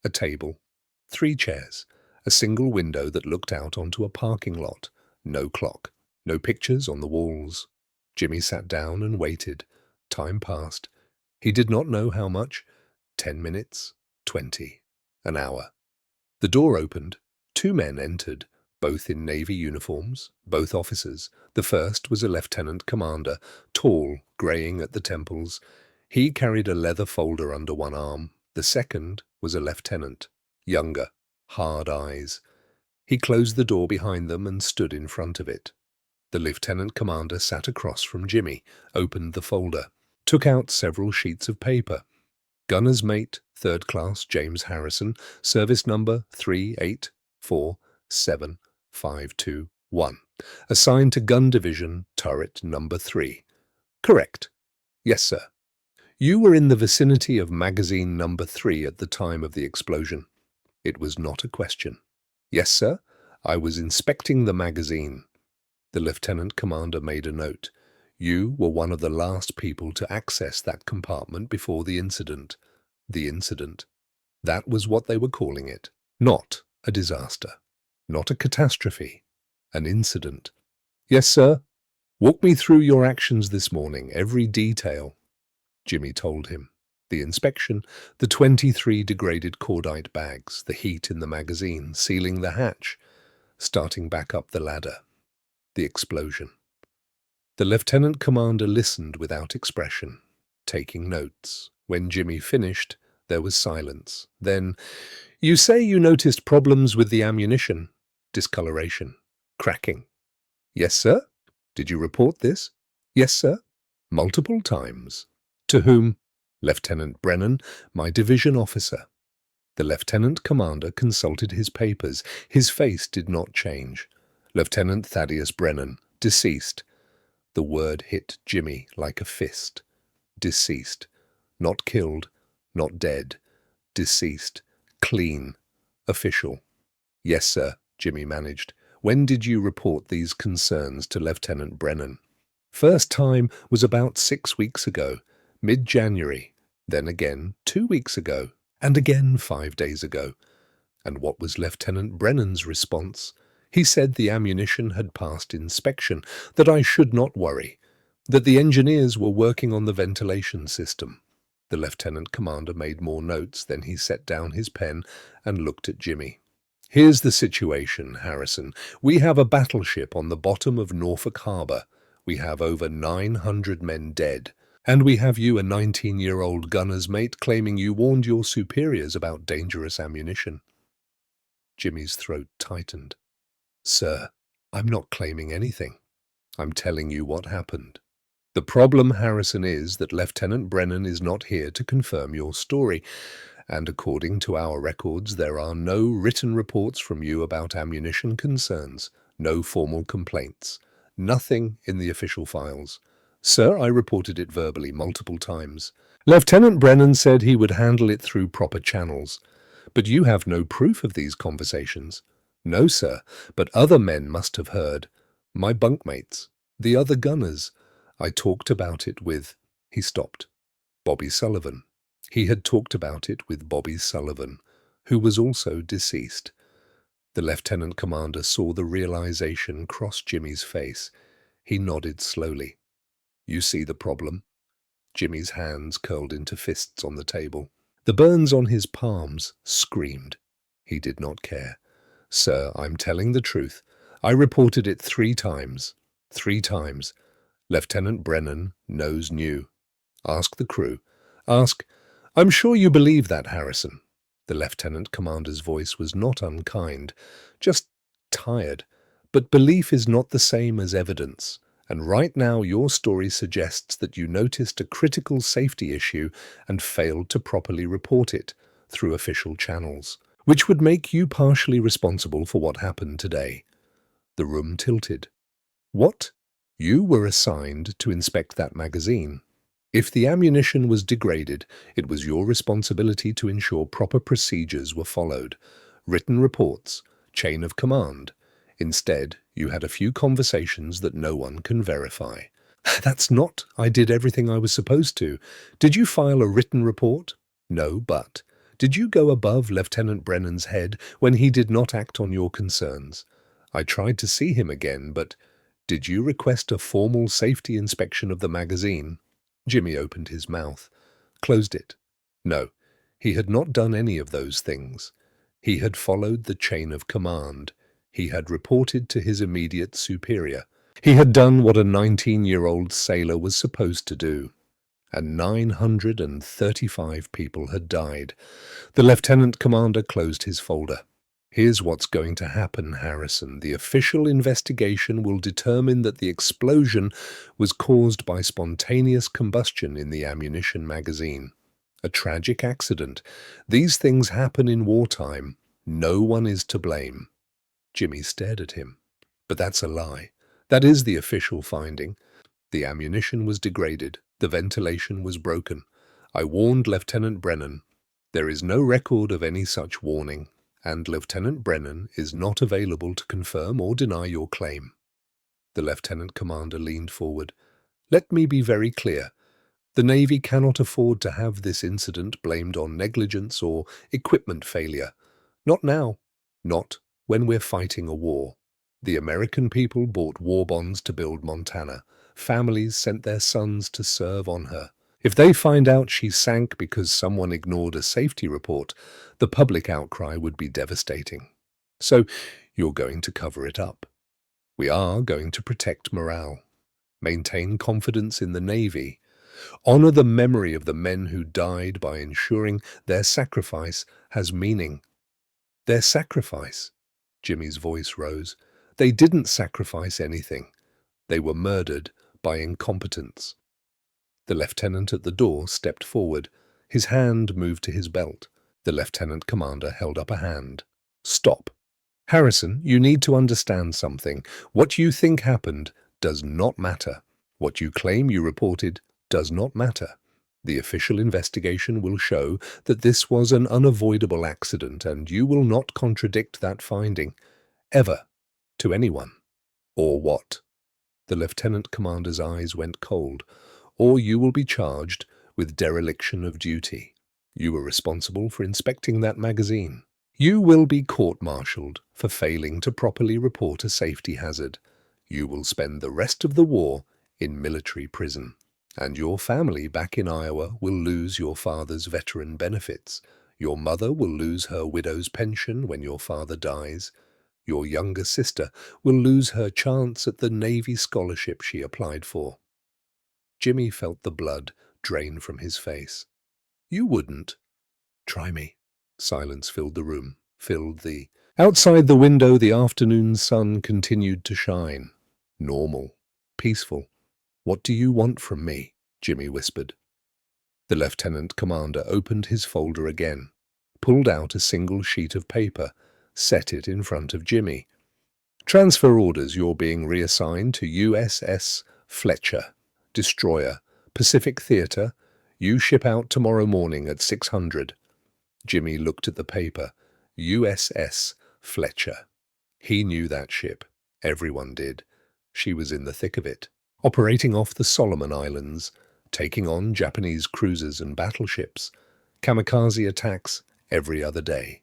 A table, 3 chairs, a single window that looked out onto a parking lot. No clock, no pictures on the walls. Jimmy sat down and waited. Time passed. He did not know how much. 10 minutes, 20, an hour. The door opened. Two men entered, both in navy uniforms, both officers. The first was a lieutenant commander, tall, greying at the temples. He carried a leather folder under one arm. The second was a lieutenant, younger, hard eyes. He closed the door behind them and stood in front of it. The lieutenant commander sat across from Jimmy, opened the folder, took out several sheets of paper. Gunner's mate, 3rd class James Harrison, service number 3847521. Assigned to gun division, turret number 3. Correct. Yes, sir. You were in the vicinity of magazine number 3 at the time of the explosion. It was not a question. Yes, sir. I was inspecting the magazine. The lieutenant commander made a note. You were one of the last people to access that compartment before the incident. The incident. That was what they were calling it. Not a disaster. Not a catastrophe. An incident. Yes, sir. Walk me through your actions this morning, every detail. Jimmy told him. The inspection, the 23 degraded cordite bags, the heat in the magazine, sealing the hatch, starting back up the ladder. The explosion. The lieutenant commander listened without expression, taking notes. When Jimmy finished, there was silence. Then, "You say you noticed problems with the ammunition." Discoloration. Cracking. Yes, sir. Did you report this? Yes, sir. Multiple times. To whom? Lieutenant Brennan, my division officer. The lieutenant commander consulted his papers. His face did not change. Lieutenant Thaddeus Brennan, deceased. The word hit Jimmy like a fist. Deceased. Not killed, not dead. Deceased. Clean. Official. Yes, sir, Jimmy managed. When did you report these concerns to Lieutenant Brennan? First time was about 6 weeks ago, mid-January. Then again 2 weeks ago, and again 5 days ago. And what was Lieutenant Brennan's response? He said the ammunition had passed inspection, that I should not worry, that the engineers were working on the ventilation system. The lieutenant commander made more notes, then he set down his pen and looked at Jimmy. Here's the situation, Harrison. We have a battleship on the bottom of Norfolk Harbor. We have over 900 men dead. And we have you, a 19-year-old gunner's mate, claiming you warned your superiors about dangerous ammunition. Jimmy's throat tightened. Sir, I'm not claiming anything. I'm telling you what happened. The problem, Harrison, is that Lieutenant Brennan is not here to confirm your story, and according to our records, there are no written reports from you about ammunition concerns, no formal complaints, nothing in the official files. Sir, I reported it verbally multiple times. Lieutenant Brennan said he would handle it through proper channels. But you have no proof of these conversations. No, sir, but other men must have heard. My bunkmates, the other gunners. I talked about it with... He stopped. Bobby Sullivan. He had talked about it with Bobby Sullivan, who was also deceased. The lieutenant commander saw the realization cross Jimmy's face. He nodded slowly. You see the problem? Jimmy's hands curled into fists on the table. The burns on his palms screamed. He did not care. Sir, I'm telling the truth. I reported it 3 times. 3 times. Lieutenant Brennan knows new. Ask the crew. Ask... I'm sure you believe that, Harrison. The lieutenant commander's voice was not unkind, just tired. But belief is not the same as evidence. And right now your story suggests that you noticed a critical safety issue and failed to properly report it through official channels, which would make you partially responsible for what happened today. The room tilted. What? You were assigned to inspect that magazine. If the ammunition was degraded, it was your responsibility to ensure proper procedures were followed, written reports, chain of command. Instead, you had a few conversations that no one can verify. That's not. I did everything I was supposed to. Did you file a written report? No, but did you go above Lieutenant Brennan's head when he did not act on your concerns? I tried to see him again, but did you request a formal safety inspection of the magazine? Jimmy opened his mouth, closed it. No, he had not done any of those things. He had followed the chain of command. He had reported to his immediate superior. He had done what a 19-year-old sailor was supposed to do. And 935 people had died. The lieutenant commander closed his folder. Here's what's going to happen, Harrison. The official investigation will determine that the explosion was caused by spontaneous combustion in the ammunition magazine. A tragic accident. These things happen in wartime. No one is to blame. Jimmy stared at him. But that's a lie. That is the official finding. The ammunition was degraded. The ventilation was broken. I warned Lieutenant Brennan. There is no record of any such warning, and Lieutenant Brennan is not available to confirm or deny your claim. The lieutenant commander leaned forward. Let me be very clear. The Navy cannot afford to have this incident blamed on negligence or equipment failure. Not now. Not when we're fighting a war. The American people bought war bonds to build Montana. Families sent their sons to serve on her. If they find out she sank because someone ignored a safety report, the public outcry would be devastating. So you're going to cover it up. We are going to protect morale, maintain confidence in the Navy, honor the memory of the men who died by ensuring their sacrifice has meaning. Their sacrifice, Jimmy's voice rose. They didn't sacrifice anything. They were murdered by incompetence. The lieutenant at the door stepped forward. His hand moved to his belt. The lieutenant commander held up a hand. Stop. Harrison, you need to understand something. What you think happened does not matter. What you claim you reported does not matter. The official investigation will show that this was an unavoidable accident, and you will not contradict that finding, ever, to anyone. Or what? The lieutenant commander's eyes went cold. Or you will be charged with dereliction of duty. You were responsible for inspecting that magazine. You will be court-martialed for failing to properly report a safety hazard. You will spend the rest of the war in military prison. And your family back in Iowa will lose your father's veteran benefits. Your mother will lose her widow's pension when your father dies. Your younger sister will lose her chance at the Navy scholarship she applied for. Jimmy felt the blood drain from his face. You wouldn't. Try me. Silence filled the room, Outside the window, the afternoon sun continued to shine. Normal. Peaceful. What do you want from me? Jimmy whispered. The lieutenant commander opened his folder again, pulled out a single sheet of paper, set it in front of Jimmy. Transfer orders. You're being reassigned to USS Fletcher. Destroyer, Pacific Theater. You ship out tomorrow morning at 600. Jimmy looked at the paper. USS Fletcher. He knew that ship. Everyone did. She was in the thick of it, operating off the Solomon Islands, taking on Japanese cruisers and battleships. Kamikaze attacks every other day.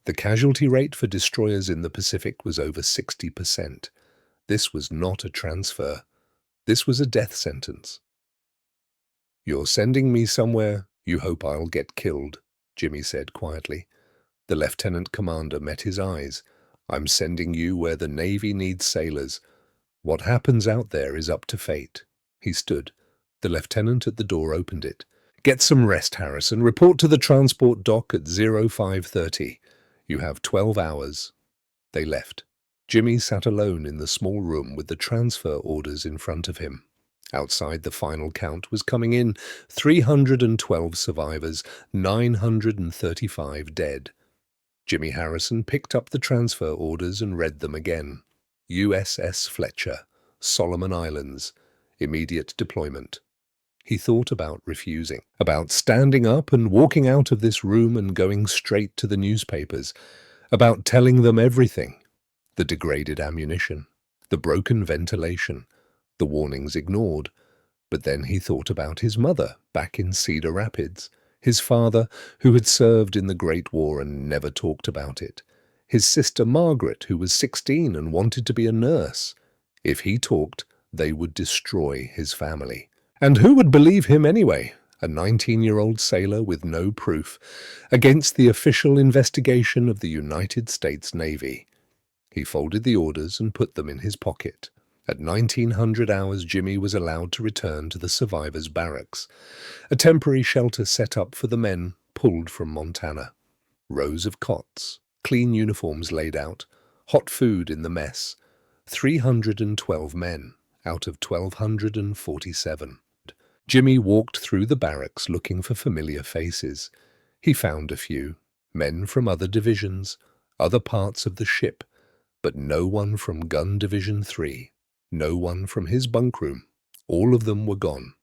The casualty rate for destroyers in the Pacific was over 60%. This was not a transfer. This was a death sentence. You're sending me somewhere you hope I'll get killed, Jimmy said quietly. The lieutenant commander met his eyes. I'm sending you where the Navy needs sailors. What happens out there is up to fate. He stood. The lieutenant at the door opened it. Get some rest, Harrison. Report to the transport dock at 0530. You have 12 hours. They left. Jimmy sat alone in the small room with the transfer orders in front of him. Outside, the final count was coming in. 312 survivors, 935 dead. Jimmy Harrison picked up the transfer orders and read them again. USS Fletcher, Solomon Islands, immediate deployment. He thought about refusing, about standing up and walking out of this room and going straight to the newspapers, about telling them everything. The degraded ammunition, the broken ventilation, the warnings ignored. But then he thought about his mother back in Cedar Rapids, his father who had served in the Great War and never talked about it, his sister Margaret who was 16 and wanted to be a nurse. If he talked, they would destroy his family. And who would believe him anyway? a 19-year-old sailor with no proof, against the official investigation of the United States Navy. He folded the orders and put them in his pocket. At 1900 hours, Jimmy was allowed to return to the survivors' barracks, a temporary shelter set up for the men pulled from Montana. Rows of cots, clean uniforms laid out, hot food in the mess. 312 men out of 1,247. Jimmy walked through the barracks looking for familiar faces. He found a few, men from other divisions, other parts of the ship, but no one from Gun Division 3, no one from his bunkroom. All of them were gone.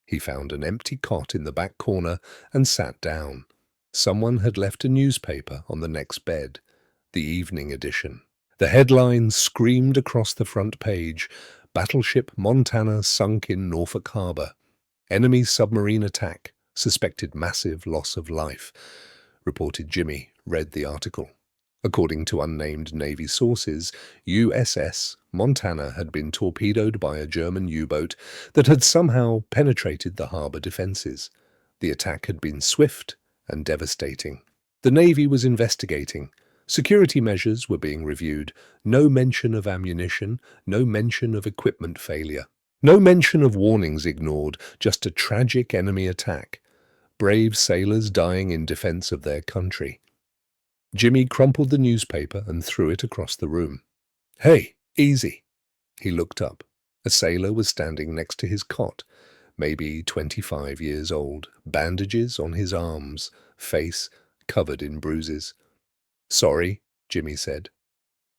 He found an empty cot in the back corner and sat down. Someone had left a newspaper on the next bed, the evening edition. The headlines screamed across the front page: Battleship Montana sunk in Norfolk Harbor. Enemy submarine attack. Suspected massive loss of life. Reported Jimmy read the article. According to unnamed Navy sources, USS Montana had been torpedoed by a German U-boat that had somehow penetrated the harbor defenses. The attack had been swift and devastating. The Navy was investigating. Security measures were being reviewed. No mention of ammunition, no mention of equipment failure. No mention of warnings ignored, just a tragic enemy attack. Brave sailors dying in defense of their country. Jimmy crumpled the newspaper and threw it across the room. "Hey, easy." He looked up. A sailor was standing next to his cot, maybe 25 years old, bandages on his arms, face covered in bruises. "Sorry," Jimmy said.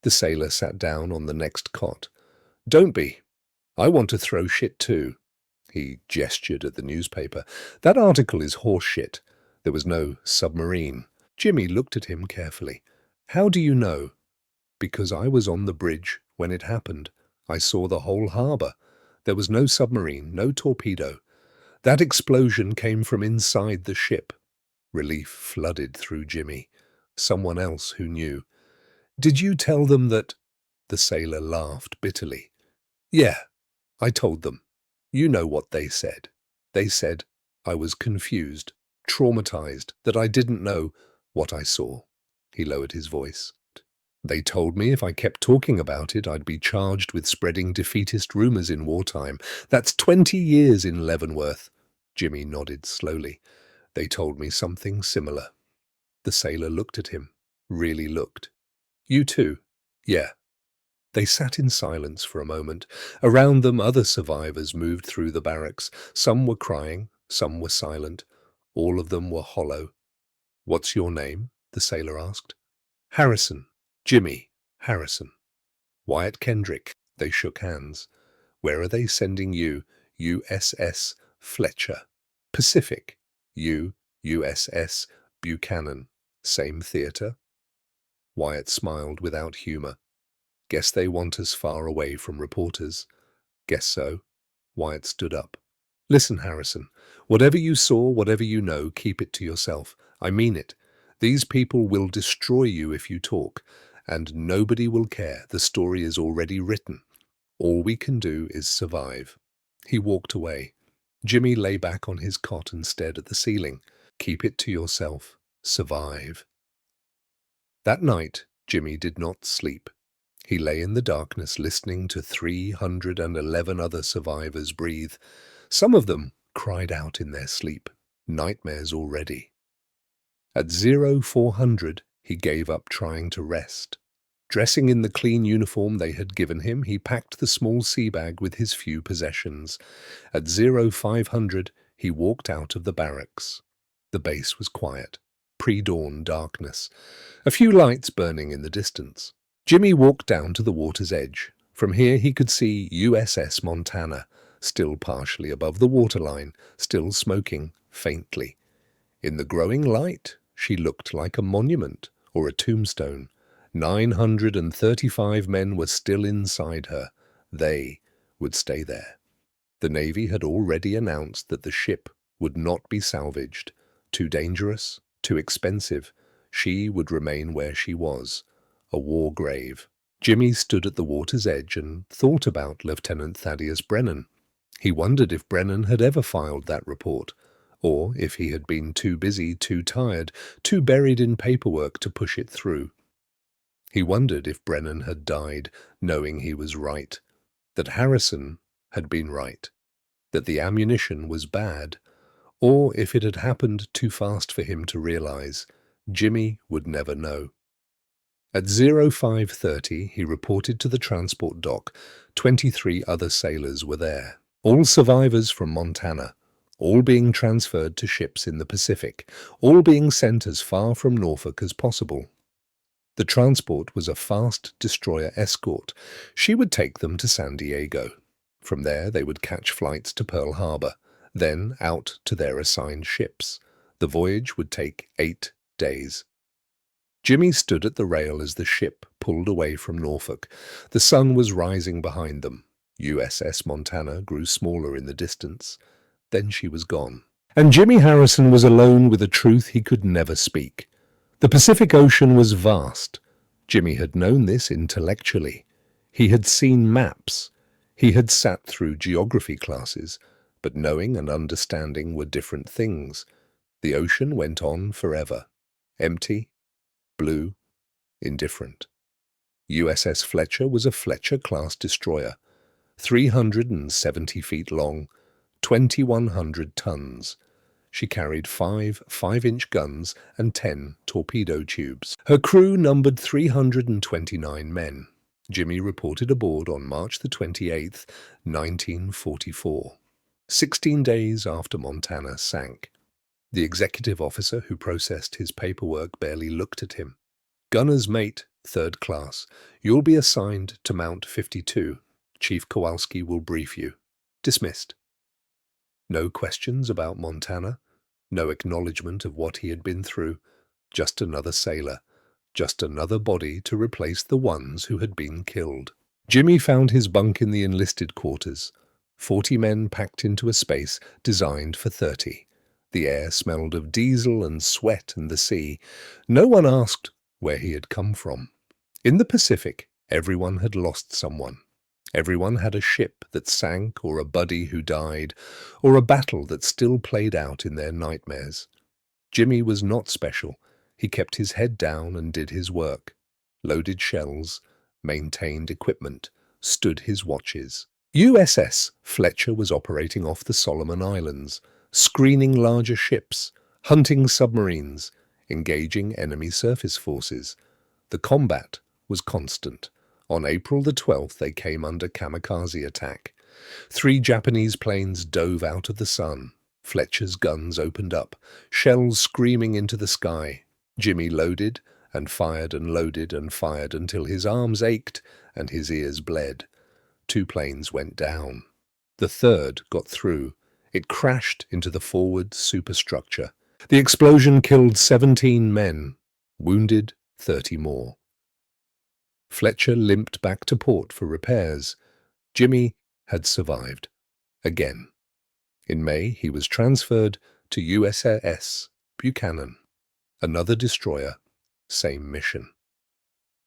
The sailor sat down on the next cot. "Don't be. I want to throw shit too." He gestured at the newspaper. "That article is horse shit. There was no submarine." Jimmy looked at him carefully. "How do you know?" "Because I was on the bridge when it happened. I saw the whole harbor. There was no submarine, no torpedo. That explosion came from inside the ship." Relief flooded through Jimmy. Someone else who knew. "Did you tell them that—" The sailor laughed bitterly. "Yeah, I told them. You know what they said. They said I was confused, traumatized, that I didn't know what I saw." He lowered his voice. "They told me if I kept talking about it, I'd be charged with spreading defeatist rumors in wartime. That's 20 years in Leavenworth." Jimmy nodded slowly. "They told me something similar." The sailor looked at him, really looked. "You too?" "Yeah." They sat in silence for a moment. Around them, other survivors moved through the barracks. Some were crying, some were silent. All of them were hollow. "What's your name?" the sailor asked. "Harrison. Jimmy Harrison." "Wyatt Kendrick." They shook hands. "Where are they sending you?" "USS Fletcher." "Pacific." "USS Buchanan." "Same theater?" Wyatt smiled without humor. "Guess they want us far away from reporters." "Guess so." Wyatt stood up. "Listen, Harrison, whatever you saw, whatever you know, keep it to yourself. I mean it. These people will destroy you if you talk, and nobody will care. The story is already written. All we can do is survive." He walked away. Jimmy lay back on his cot and stared at the ceiling. Keep it to yourself. Survive. That night, Jimmy did not sleep. He lay in the darkness listening to 311 other survivors breathe. Some of them cried out in their sleep. Nightmares already. At 0400, he gave up trying to rest. Dressing in the clean uniform they had given him, he packed the small sea bag with his few possessions. At 0500, he walked out of the barracks. The base was quiet. Pre-dawn darkness. A few lights burning in the distance. Jimmy walked down to the water's edge. From here he could see USS Montana, still partially above the waterline, still smoking faintly. In the growing light, she looked like a monument or a tombstone. 935 men were still inside her. They would stay there. The Navy had already announced that the ship would not be salvaged. Too dangerous, too expensive. She would remain where she was. A war grave. Jimmy stood at the water's edge and thought about Lieutenant Thaddeus Brennan. He wondered if Brennan had ever filed that report, or if he had been too busy, too tired, too buried in paperwork to push it through. He wondered if Brennan had died knowing he was right, that Harrison had been right, that the ammunition was bad, or if it had happened too fast for him to realize. Jimmy would never know. At 05:30, he reported to the transport dock. 23 other sailors were there, all survivors from Montana, all being transferred to ships in the Pacific, all being sent as far from Norfolk as possible. The transport was a fast destroyer escort. She would take them to San Diego. From there, they would catch flights to Pearl Harbor, then out to their assigned ships. The voyage would take 8 days. Jimmy stood at the rail as the ship pulled away from Norfolk. The sun was rising behind them. USS Montana grew smaller in the distance. Then she was gone. And Jimmy Harrison was alone with a truth he could never speak. The Pacific Ocean was vast. Jimmy had known this intellectually. He had seen maps. He had sat through geography classes. But knowing and understanding were different things. The ocean went on forever. Empty, blue, indifferent. USS Fletcher was a Fletcher-class destroyer, 370 feet long, 2,100 tons. She carried 5 5-inch guns and 10 torpedo tubes. Her crew numbered 329 men. Jimmy reported aboard on March the 28th, 1944, 16 days after Montana sank. The executive officer who processed his paperwork barely looked at him. "Gunner's mate, 3rd class. You'll be assigned to Mount 52. Chief Kowalski will brief you." Dismissed. No questions about Montana. No acknowledgement of what he had been through. Just another sailor. Just another body to replace the ones who had been killed. Jimmy found his bunk in the enlisted quarters. 40 men packed into a space designed for 30. The air smelled of diesel and sweat and the sea. No one asked where he had come from. In the Pacific, everyone had lost someone. Everyone had a ship that sank, or a buddy who died, or a battle that still played out in their nightmares. Jimmy was not special. He kept his head down and did his work. Loaded shells, maintained equipment, stood his watches. USS Fletcher was operating off the Solomon Islands, screening larger ships, hunting submarines, engaging enemy surface forces. The combat was constant. On April the 12th, they came under kamikaze attack. 3 Japanese planes dove out of the sun. Fletcher's guns opened up, shells screaming into the sky. Jimmy loaded and fired and loaded and fired until his arms ached and his ears bled. 2 planes went down. The 3rd got through. It crashed into the forward superstructure. The explosion killed 17 men, wounded 30 more. Fletcher limped back to port for repairs. Jimmy had survived. Again. In May, he was transferred to USS Buchanan, another destroyer, same mission.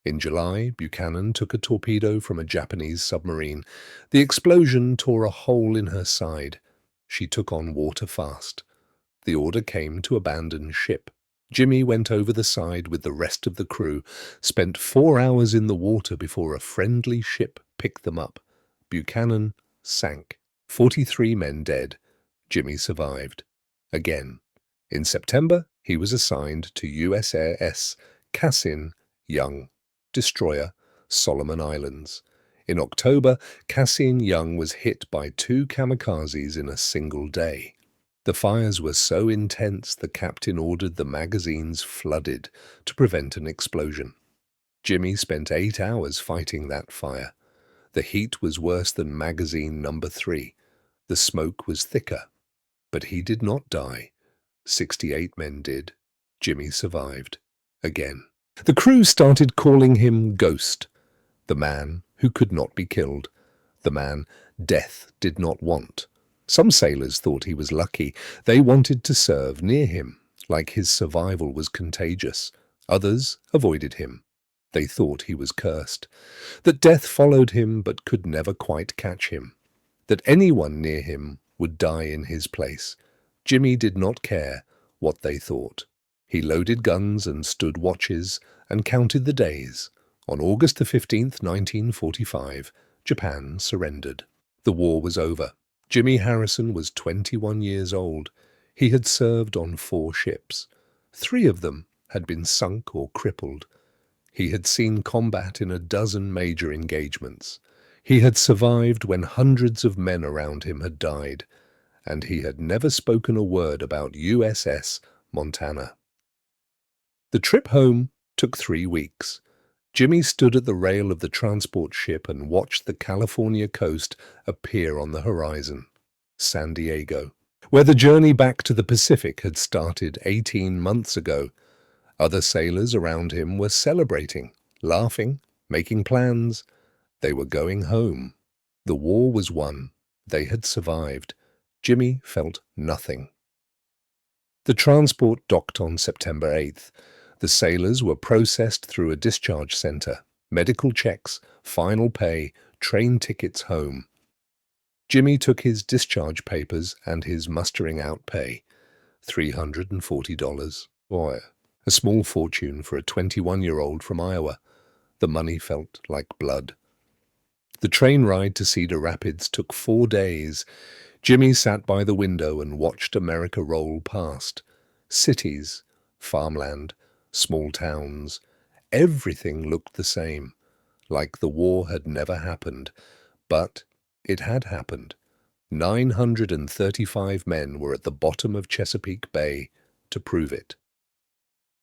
In July, Buchanan took a torpedo from a Japanese submarine. The explosion tore a hole in her side. She took on water fast. The order came to abandon ship. Jimmy went over the side with the rest of the crew, spent 4 hours in the water before a friendly ship picked them up. Buchanan sank. 43 men dead. Jimmy survived. Again. In September, he was assigned to USS Cassin Young, destroyer, Solomon Islands. In October, Cassin Young was hit by 2 kamikazes in a single day. The fires were so intense the captain ordered the magazines flooded to prevent an explosion. Jimmy spent 8 hours fighting that fire. The heat was worse than magazine number 3. The smoke was thicker. But he did not die. 68 men did. Jimmy survived. Again. The crew started calling him Ghost, the man who could not be killed, the man death did not want. Some sailors thought he was lucky. They wanted to serve near him, like his survival was contagious. Others avoided him. They thought he was cursed, that death followed him but could never quite catch him, that anyone near him would die in his place. Jimmy did not care what they thought. He loaded guns and stood watches and counted the days. On August the 15th, 1945, Japan surrendered. The war was over. Jimmy Harrison was 21 years old. He had served on 4 ships. 3 of them had been sunk or crippled. He had seen combat in a dozen major engagements. He had survived when hundreds of men around him had died, and he had never spoken a word about USS Montana. The trip home took 3 weeks. Jimmy stood at the rail of the transport ship and watched the California coast appear on the horizon. San Diego, where the journey back to the Pacific had started 18 months ago. Other sailors around him were celebrating, laughing, making plans. They were going home. The war was won. They had survived. Jimmy felt nothing. The transport docked on September 8th. The sailors were processed through a discharge center. Medical checks, final pay, train tickets home. Jimmy took his discharge papers and his mustering out pay. $340. Boy, a small fortune for a 21-year-old from Iowa. The money felt like blood. The train ride to Cedar Rapids took 4 days. Jimmy sat by the window and watched America roll past. Cities, farmland, small towns. Everything looked the same, like the war had never happened. But it had happened. 935 men were at the bottom of Chesapeake Bay to prove it.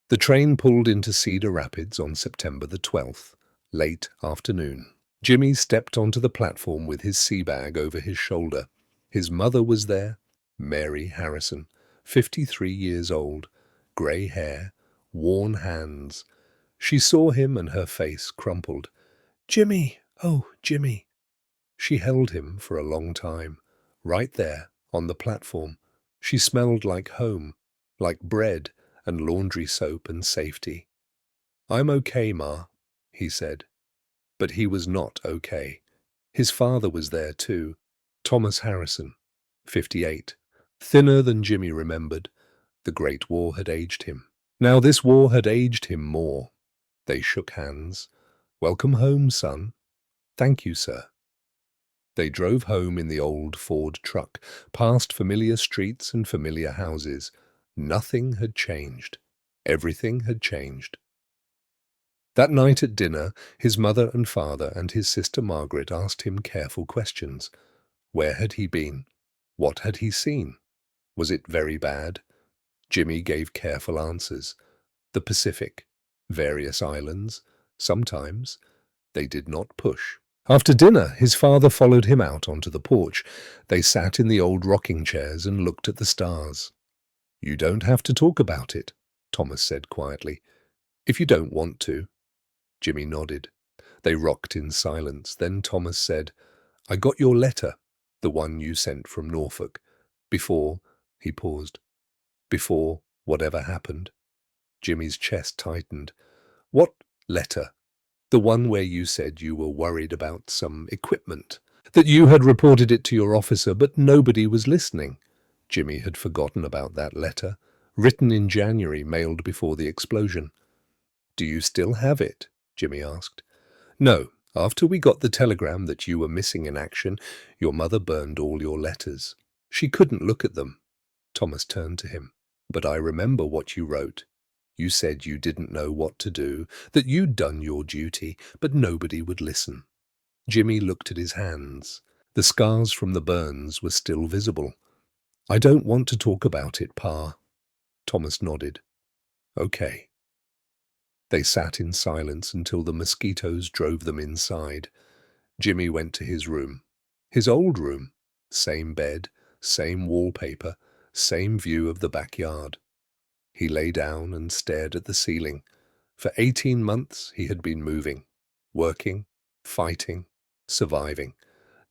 The train pulled into Cedar Rapids on September the 12th, late afternoon. Jimmy stepped onto the platform with his sea bag over his shoulder. His mother was there, Mary Harrison, 53 years old, grey hair, worn hands. She saw him and her face crumpled. "Jimmy, oh, Jimmy." She held him for a long time, right there on the platform. She smelled like home, like bread and laundry soap and safety. "I'm okay, Ma," he said. But he was not okay. His father was there too, Thomas Harrison, 58, thinner than Jimmy remembered. The Great War had aged him. Now this war had aged him more. They shook hands. "Welcome home, son." "Thank you, sir." They drove home in the old Ford truck, past familiar streets and familiar houses. Nothing had changed. Everything had changed. That night at dinner, his mother and father and his sister Margaret asked him careful questions. Where had he been? What had he seen? Was it very bad? Jimmy gave careful answers. The Pacific, various islands, sometimes. They did not push. After dinner, his father followed him out onto the porch. They sat in the old rocking chairs and looked at the stars. "You don't have to talk about it," Thomas said quietly. "If you don't want to." Jimmy nodded. They rocked in silence. Then Thomas said, "I got your letter, the one you sent from Norfolk. Before," he paused, "before whatever happened." Jimmy's chest tightened. "What letter?" "The one where you said you were worried about some equipment, that you had reported it to your officer, but nobody was listening." Jimmy had forgotten about that letter, written in January, mailed before the explosion. "Do you still have it?" Jimmy asked. "No. After we got the telegram that you were missing in action, your mother burned all your letters. She couldn't look at them." Thomas turned to him. "But I remember what you wrote. You said you didn't know what to do, that you'd done your duty, but nobody would listen." Jimmy looked at his hands. The scars from the burns were still visible. "I don't want to talk about it, Pa." Thomas nodded. "Okay." They sat in silence until the mosquitoes drove them inside. Jimmy went to his room. His old room. Same bed, same wallpaper, same view of the backyard. He lay down and stared at the ceiling. For 18 months he had been moving, working, fighting, surviving.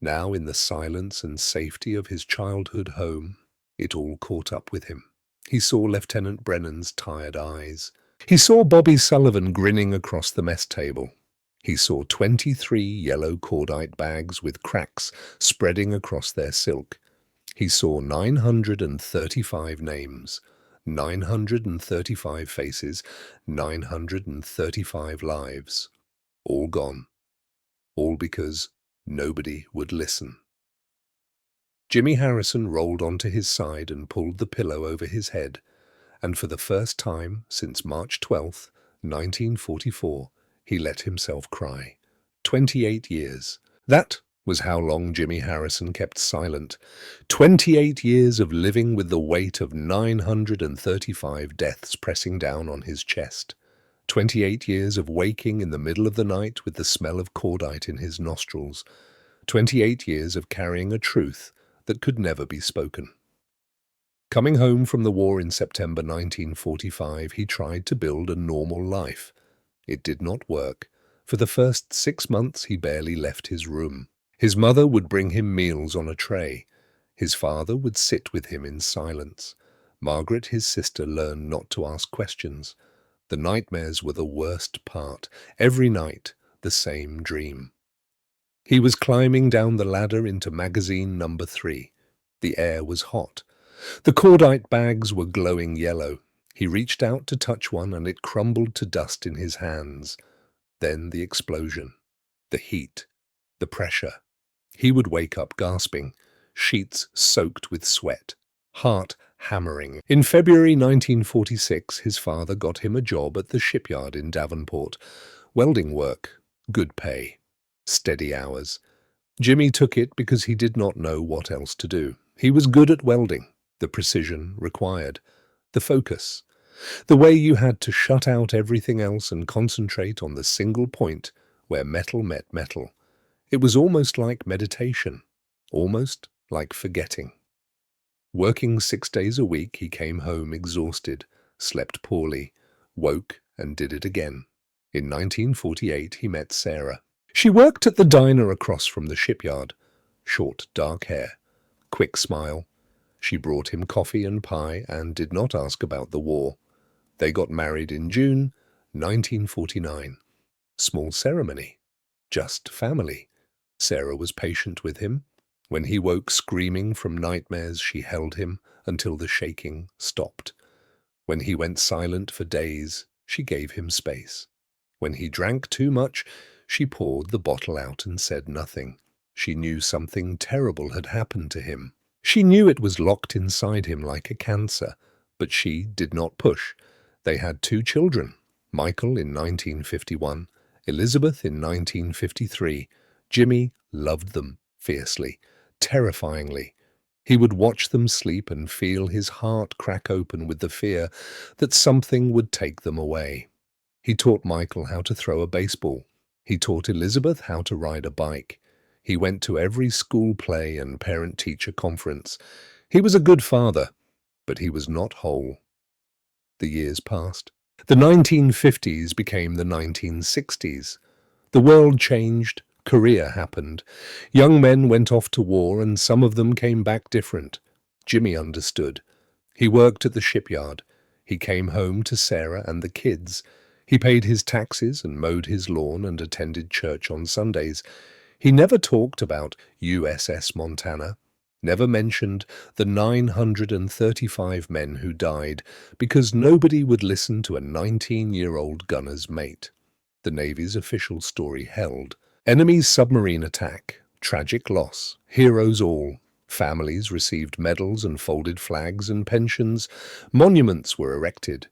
Now in the silence and safety of his childhood home, it all caught up with him. He saw Lieutenant Brennan's tired eyes. He saw Bobby Sullivan grinning across the mess table. He saw 23 yellow cordite bags with cracks spreading across their silk. He saw 935 names, 935 faces, 935 lives, all gone, all because nobody would listen. Jimmy Harrison rolled onto his side and pulled the pillow over his head, and for the first time since March 12th, 1944, he let himself cry. 28 years. That was how long Jimmy Harrison kept silent. 28 years of living with the weight of 935 deaths pressing down on his chest. 28 years of waking in the middle of the night with the smell of cordite in his nostrils. 28 years of carrying a truth that could never be spoken. Coming home from the war in September 1945, he tried to build a normal life. It did not work. For the first 6 months, he barely left his room. His mother would bring him meals on a tray. His father would sit with him in silence. Margaret, his sister, learned not to ask questions. The nightmares were the worst part. Every night, the same dream. He was climbing down the ladder into magazine number 3. The air was hot. The cordite bags were glowing yellow. He reached out to touch one and it crumbled to dust in his hands. Then the explosion, the heat, the pressure. He would wake up gasping, sheets soaked with sweat, heart hammering. In February 1946, his father got him a job at the shipyard in Davenport. Welding work, good pay, steady hours. Jimmy took it because he did not know what else to do. He was good at welding, the precision required, the focus, the way you had to shut out everything else and concentrate on the single point where metal met metal. It was almost like meditation, almost like forgetting. Working 6 days a week, he came home exhausted, slept poorly, woke and did it again. In 1948, he met Sarah. She worked at the diner across from the shipyard. Short, dark hair, quick smile. She brought him coffee and pie and did not ask about the war. They got married in June 1949. Small ceremony, just family. Sarah was patient with him. When he woke screaming from nightmares, she held him until the shaking stopped. When he went silent for days, she gave him space. When he drank too much, she poured the bottle out and said nothing. She knew something terrible had happened to him. She knew it was locked inside him like a cancer, but she did not push. They had 2 children, Michael in 1951, Elizabeth in 1953. Jimmy loved them fiercely, terrifyingly. He would watch them sleep and feel his heart crack open with the fear that something would take them away. He taught Michael how to throw a baseball. He taught Elizabeth how to ride a bike. He went to every school play and parent-teacher conference. He was a good father, but he was not whole. The years passed. The 1950s became the 1960s. The world changed. Korea happened. Young men went off to war and some of them came back different. Jimmy understood. He worked at the shipyard. He came home to Sarah and the kids. He paid his taxes and mowed his lawn and attended church on Sundays. He never talked about USS Montana, never mentioned the 935 men who died because nobody would listen to a 19-year-old gunner's mate. The Navy's official story held. Enemy's submarine attack, tragic loss, heroes all. Families received medals and folded flags and pensions. Monuments were erected.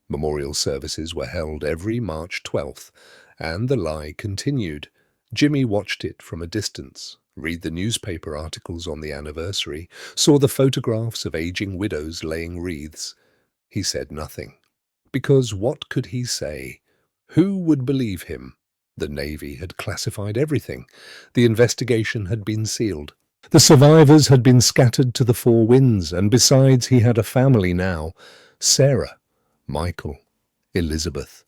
Memorial services were held every March 12th, and the lie continued. Jimmy watched it from a distance, read the newspaper articles on the anniversary, saw the photographs of aging widows laying wreaths. He said nothing. Because what could he say? Who would believe him? The Navy had classified everything. The investigation had been sealed. The survivors had been scattered to the 4 winds, and besides he had a family now. Sarah, Michael, Elizabeth.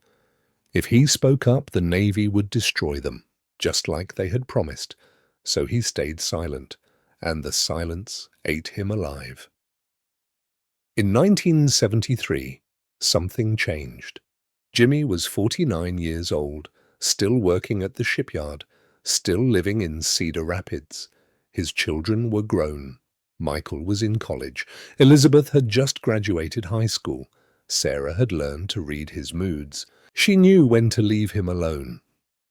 If he spoke up, the Navy would destroy them, just like they had promised. So he stayed silent, and the silence ate him alive. In 1973, something changed. Jimmy was 49 years old, still working at the shipyard, still living in Cedar Rapids. His children were grown. Michael was in college. Elizabeth had just graduated high school. Sarah had learned to read his moods. She knew when to leave him alone.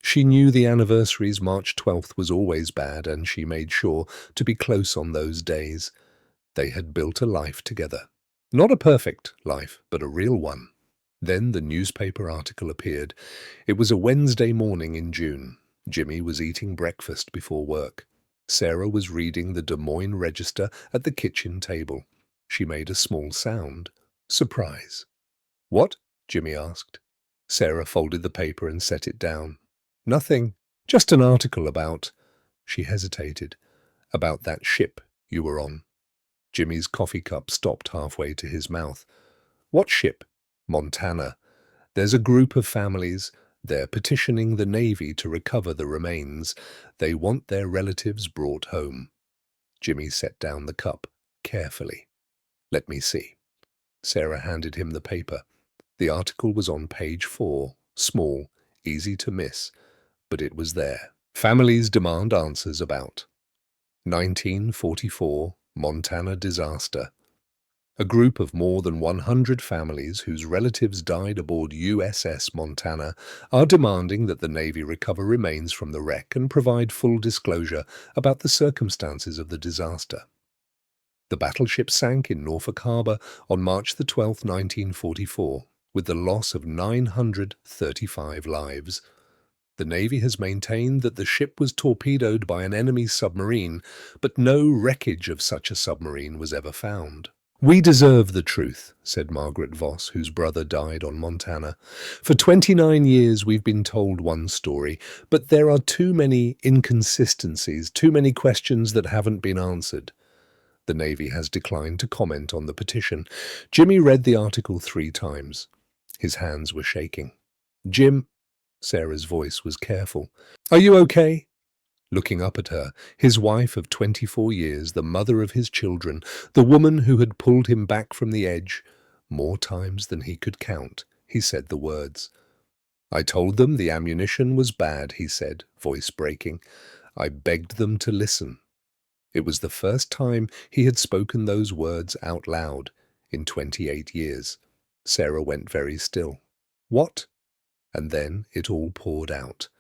She knew the anniversary's March 12th was always bad, and she made sure to be close on those days. They had built a life together. Not a perfect life, but a real one. Then the newspaper article appeared. It was a Wednesday morning in June. Jimmy was eating breakfast before work. Sarah was reading the Des Moines Register at the kitchen table. She made a small sound. Surprise. "What?" Jimmy asked. Sarah folded the paper and set it down. "Nothing. Just an article about—" She hesitated. "About that ship you were on." Jimmy's coffee cup stopped halfway to his mouth. "What ship?" "Montana. There's a group of families. They're petitioning the Navy to recover the remains. They want their relatives brought home." Jimmy set down the cup carefully. "Let me see." Sarah handed him the paper. The article was on page 4, small, easy to miss, but it was there. Families demand answers about 1944 Montana disaster. A group of more than 100 families whose relatives died aboard USS Montana are demanding that the Navy recover remains from the wreck and provide full disclosure about the circumstances of the disaster. The battleship sank in Norfolk Harbor on March 12, 1944, with the loss of 935 lives. The Navy has maintained that the ship was torpedoed by an enemy submarine, but no wreckage of such a submarine was ever found. "We deserve the truth," said Margaret Voss, whose brother died on Montana. "For 29 years we've been told one story, but there are too many inconsistencies, too many questions that haven't been answered." The Navy has declined to comment on the petition. Jimmy read the article 3 times. His hands were shaking. "Jim," Sarah's voice was careful, "are you okay?" Looking up at her, his wife of 24 years, the mother of his children, the woman who had pulled him back from the edge, more times than he could count, he said the words. "I told them the ammunition was bad," he said, voice breaking. "I begged them to listen." It was the first time he had spoken those words out loud in 28 years. Sarah went very still. "What?" And then it all poured out.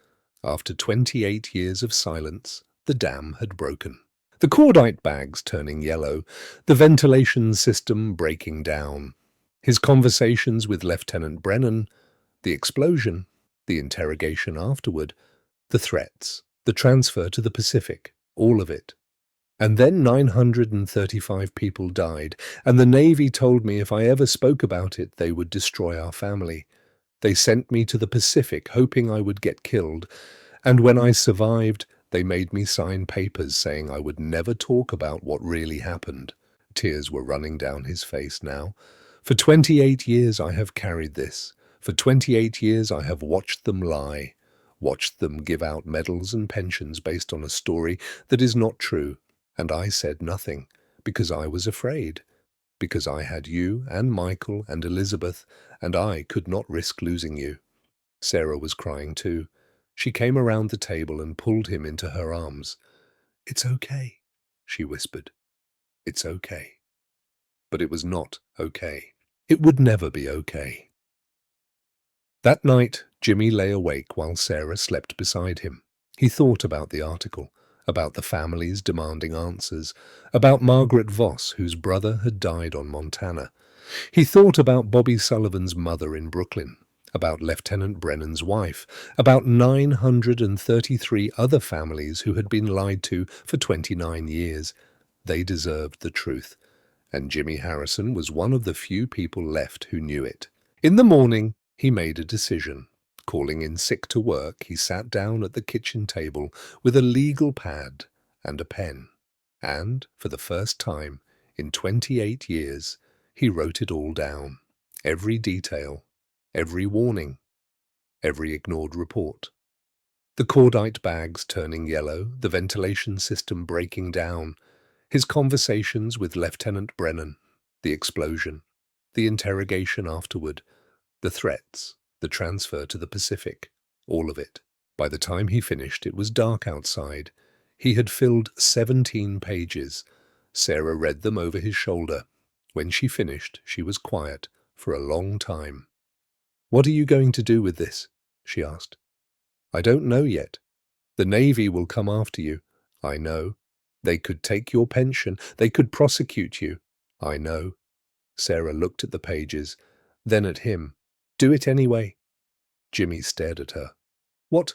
After 28 years of silence, the dam had broken. The cordite bags turning yellow, the ventilation system breaking down. His conversations with Lieutenant Brennan, the explosion, the interrogation afterward, the threats, the transfer to the Pacific, all of it. And then 935 people died, and the Navy told me if I ever spoke about it, they would destroy our family. They sent me to the Pacific, hoping I would get killed, and when I survived, they made me sign papers saying I would never talk about what really happened. Tears were running down his face now. For 28 years I have carried this. For 28 years I have watched them lie, watched them give out medals and pensions based on a story that is not true. And I said nothing, because I was afraid. Because I had you and Michael and Elizabeth, and I could not risk losing you. Sarah was crying too. She came around the table and pulled him into her arms. "It's okay," she whispered. "It's okay." But it was not okay. It would never be okay. That night, Jimmy lay awake while Sarah slept beside him. He thought about the article, about the families demanding answers, about Margaret Voss, whose brother had died on Montana. He thought about Bobby Sullivan's mother in Brooklyn, about Lieutenant Brennan's wife, about 933 other families who had been lied to for 29 years. They deserved the truth, and Jimmy Harrison was one of the few people left who knew it. In the morning, he made a decision. Calling in sick to work, he sat down at the kitchen table with a legal pad and a pen. And, for the first time in 28 years, he wrote it all down. Every detail, every warning, every ignored report. The cordite bags turning yellow, the ventilation system breaking down, his conversations with Lieutenant Brennan, the explosion, the interrogation afterward, the threats, the transfer to the Pacific, all of it. By the time he finished, it was dark outside. He had filled 17 pages. Sarah read them over his shoulder. When she finished, she was quiet for a long time. "What are you going to do with this?" she asked. "I don't know yet. The Navy will come after you." "I know. They could take your pension. They could prosecute you." "I know." Sarah looked at the pages, then at him. "Do it anyway." Jimmy stared at her. "What?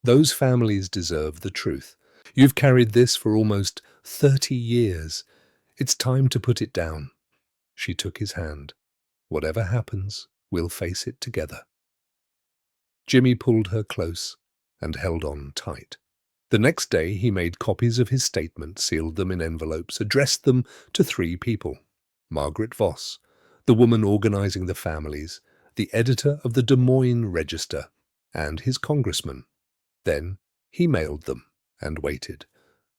Those families deserve the truth. You've carried this for almost 30 years. It's time to put it down." She took his hand. "Whatever happens, we'll face it together." Jimmy pulled her close and held on tight. The next day he made copies of his statement, sealed them in envelopes, addressed them to 3 people: Margaret Voss, the woman organizing the families, the editor of the Des Moines Register, and his congressman. Then he mailed them and waited.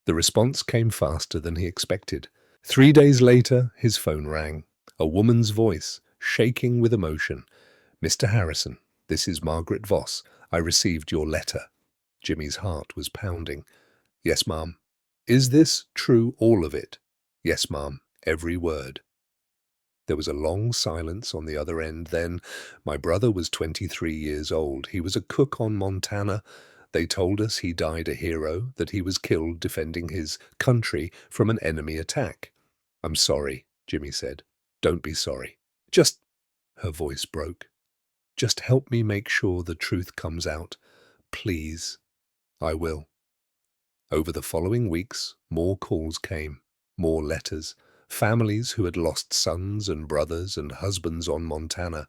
The response came faster than he expected. 3 days later, his phone rang. A woman's voice, shaking with emotion. "Mr. Harrison, this is Margaret Voss. I received your letter." Jimmy's heart was pounding. "Yes, ma'am." "Is this true, all of it?" "Yes, ma'am, every word." There was a long silence on the other end. Then, "My brother was 23 years old. He was a cook on Montana. They told us he died a hero, that he was killed defending his country from an enemy attack." "I'm sorry," Jimmy said. "Don't be sorry. Just—" Her voice broke. "Just help me make sure the truth comes out. Please." "I will." Over the following weeks, more calls came, more letters. Families who had lost sons and brothers and husbands on Montana.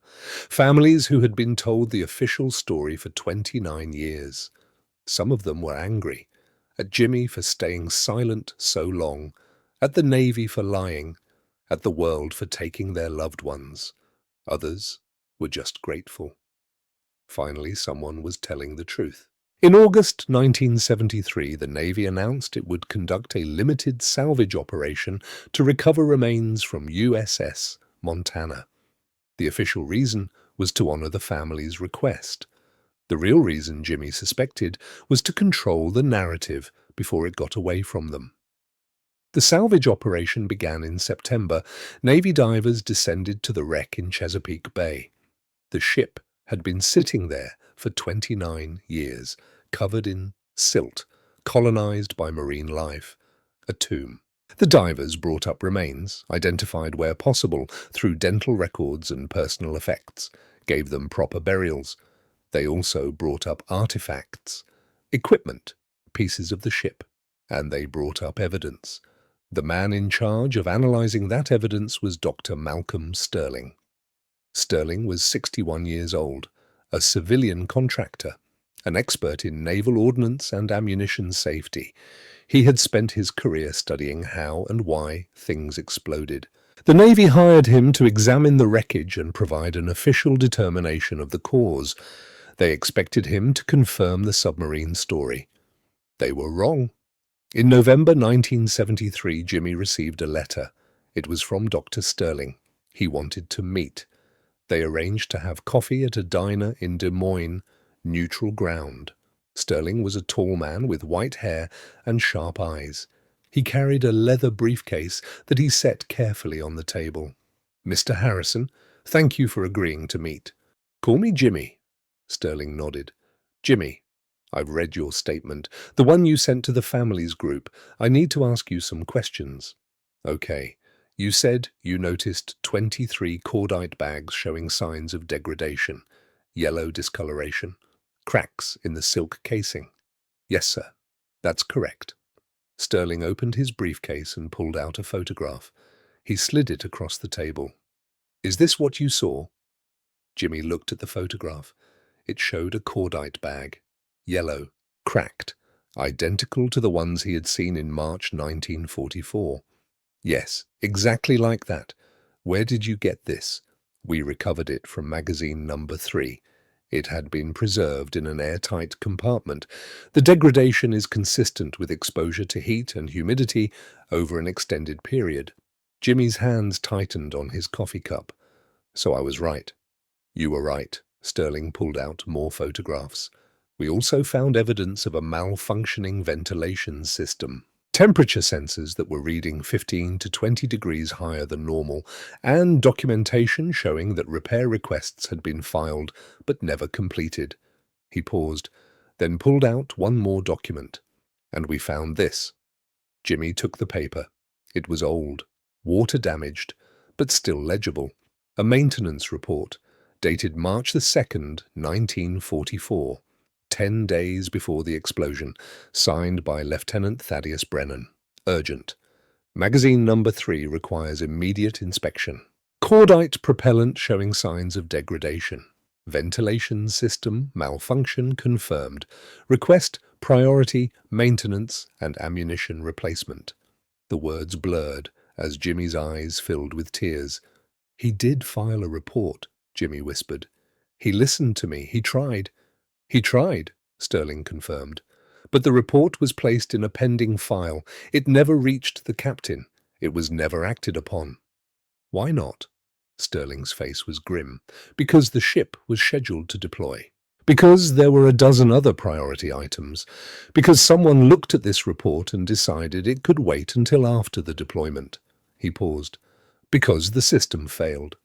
Families who had been told the official story for 29 years. Some of them were angry at Jimmy for staying silent so long, at the Navy for lying, at the world for taking their loved ones. Others were just grateful. Finally, someone was telling the truth. In August 1973, the Navy announced it would conduct a limited salvage operation to recover remains from USS Montana. The official reason was to honor the family's request. The real reason, Jimmy suspected, was to control the narrative before it got away from them. The salvage operation began in September. Navy divers descended to the wreck in Chesapeake Bay. The ship had been sitting there for 29 years, covered in silt, colonized by marine life, a tomb. The divers brought up remains, identified where possible through dental records and personal effects, gave them proper burials. They also brought up artifacts, equipment, pieces of the ship, and they brought up evidence. The man in charge of analyzing that evidence was Dr. Malcolm Sterling. Sterling was 61 years old, a civilian contractor, an expert in naval ordnance and ammunition safety. He had spent his career studying how and why things exploded. The Navy hired him to examine the wreckage and provide an official determination of the cause. They expected him to confirm the submarine story. They were wrong. In November 1973, Jimmy received a letter. It was from Dr. Sterling. He wanted to meet. They arranged to have coffee at a diner in Des Moines, neutral ground. Sterling was a tall man with white hair and sharp eyes. He carried a leather briefcase that he set carefully on the table. "Mr. Harrison, thank you for agreeing to meet." "Call me Jimmy." Sterling nodded. "Jimmy, I've read your statement, the one you sent to the families group. I need to ask you some questions." "Okay. You said you noticed 23 cordite bags showing signs of degradation, yellow discoloration, cracks in the silk casing." "Yes, sir. That's correct." Sterling opened his briefcase and pulled out a photograph. He slid it across the table. "Is this what you saw?" Jimmy looked at the photograph. It showed a cordite bag, yellow, cracked, identical to the ones he had seen in March 1944. "Yes, exactly like that. Where did you get this?" "We recovered it from magazine number 3. It had been preserved in an airtight compartment. The degradation is consistent with exposure to heat and humidity over an extended period." Jimmy's hands tightened on his coffee cup. "So I was right." "You were right." Sterling pulled out more photographs. "We also found evidence of a malfunctioning ventilation system." Temperature sensors that were reading 15 to 20 degrees higher than normal, and documentation showing that repair requests had been filed but never completed. He paused, then pulled out one more document. And we found this. Jimmy took the paper. It was old, water-damaged, but still legible. A maintenance report, dated March the 2nd, 1944, 10 days before the explosion, signed by Lieutenant Thaddeus Brennan. Urgent. Magazine number 3 requires immediate inspection. Cordite propellant showing signs of degradation. Ventilation system malfunction confirmed. Request priority maintenance and ammunition replacement. The words blurred as Jimmy's eyes filled with tears. He did file a report, Jimmy whispered. He listened to me. He tried. He tried, Sterling confirmed. But the report was placed in a pending file. It never reached the captain. It was never acted upon. Why not? Sterling's face was grim. Because the ship was scheduled to deploy. Because there were a dozen other priority items. Because someone looked at this report and decided it could wait until after the deployment. He paused. Because the system failed.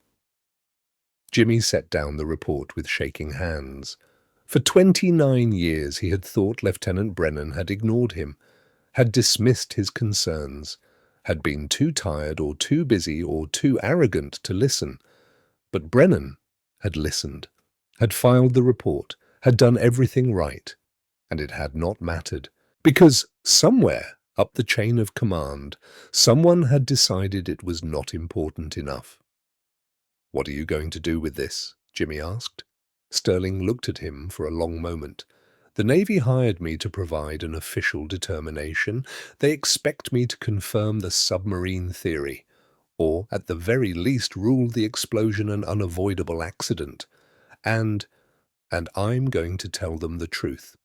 Jimmy set down the report with shaking hands. For 29 years he had thought Lieutenant Brennan had ignored him, had dismissed his concerns, had been too tired or too busy or too arrogant to listen. But Brennan had listened, had filed the report, had done everything right, and it had not mattered. Because somewhere up the chain of command, someone had decided it was not important enough. "What are you going to do with this?" Jimmy asked. Sterling looked at him for a long moment. "The Navy hired me to provide an official determination. They expect me to confirm the submarine theory, or at the very least rule the explosion an unavoidable accident. And I'm going to tell them the truth,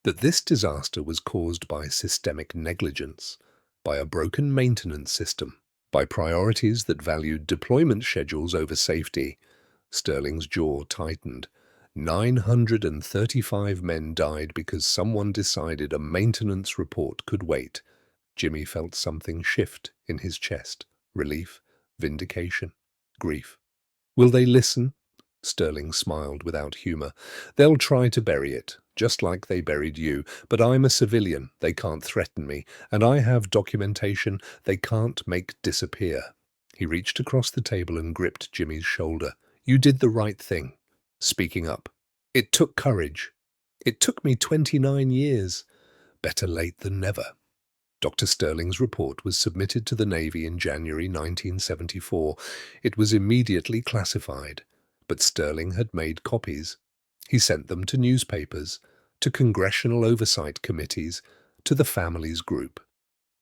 that this disaster was caused by systemic negligence, by a broken maintenance system, by priorities that valued deployment schedules over safety." Sterling's jaw tightened. 935 men died because someone decided a maintenance report could wait. Jimmy felt something shift in his chest. Relief, vindication, grief. "Will they listen?" Sterling smiled without humor. "They'll try to bury it, just like they buried you. But I'm a civilian. They can't threaten me. And I have documentation they can't make disappear." He reached across the table and gripped Jimmy's shoulder. "You did the right thing. Speaking up. It took courage. It took me 29 years. Better late than never." Dr. Sterling's report was submitted to the Navy in January 1974. It was immediately classified, but Sterling had made copies. He sent them to newspapers, to congressional oversight committees, to the families group.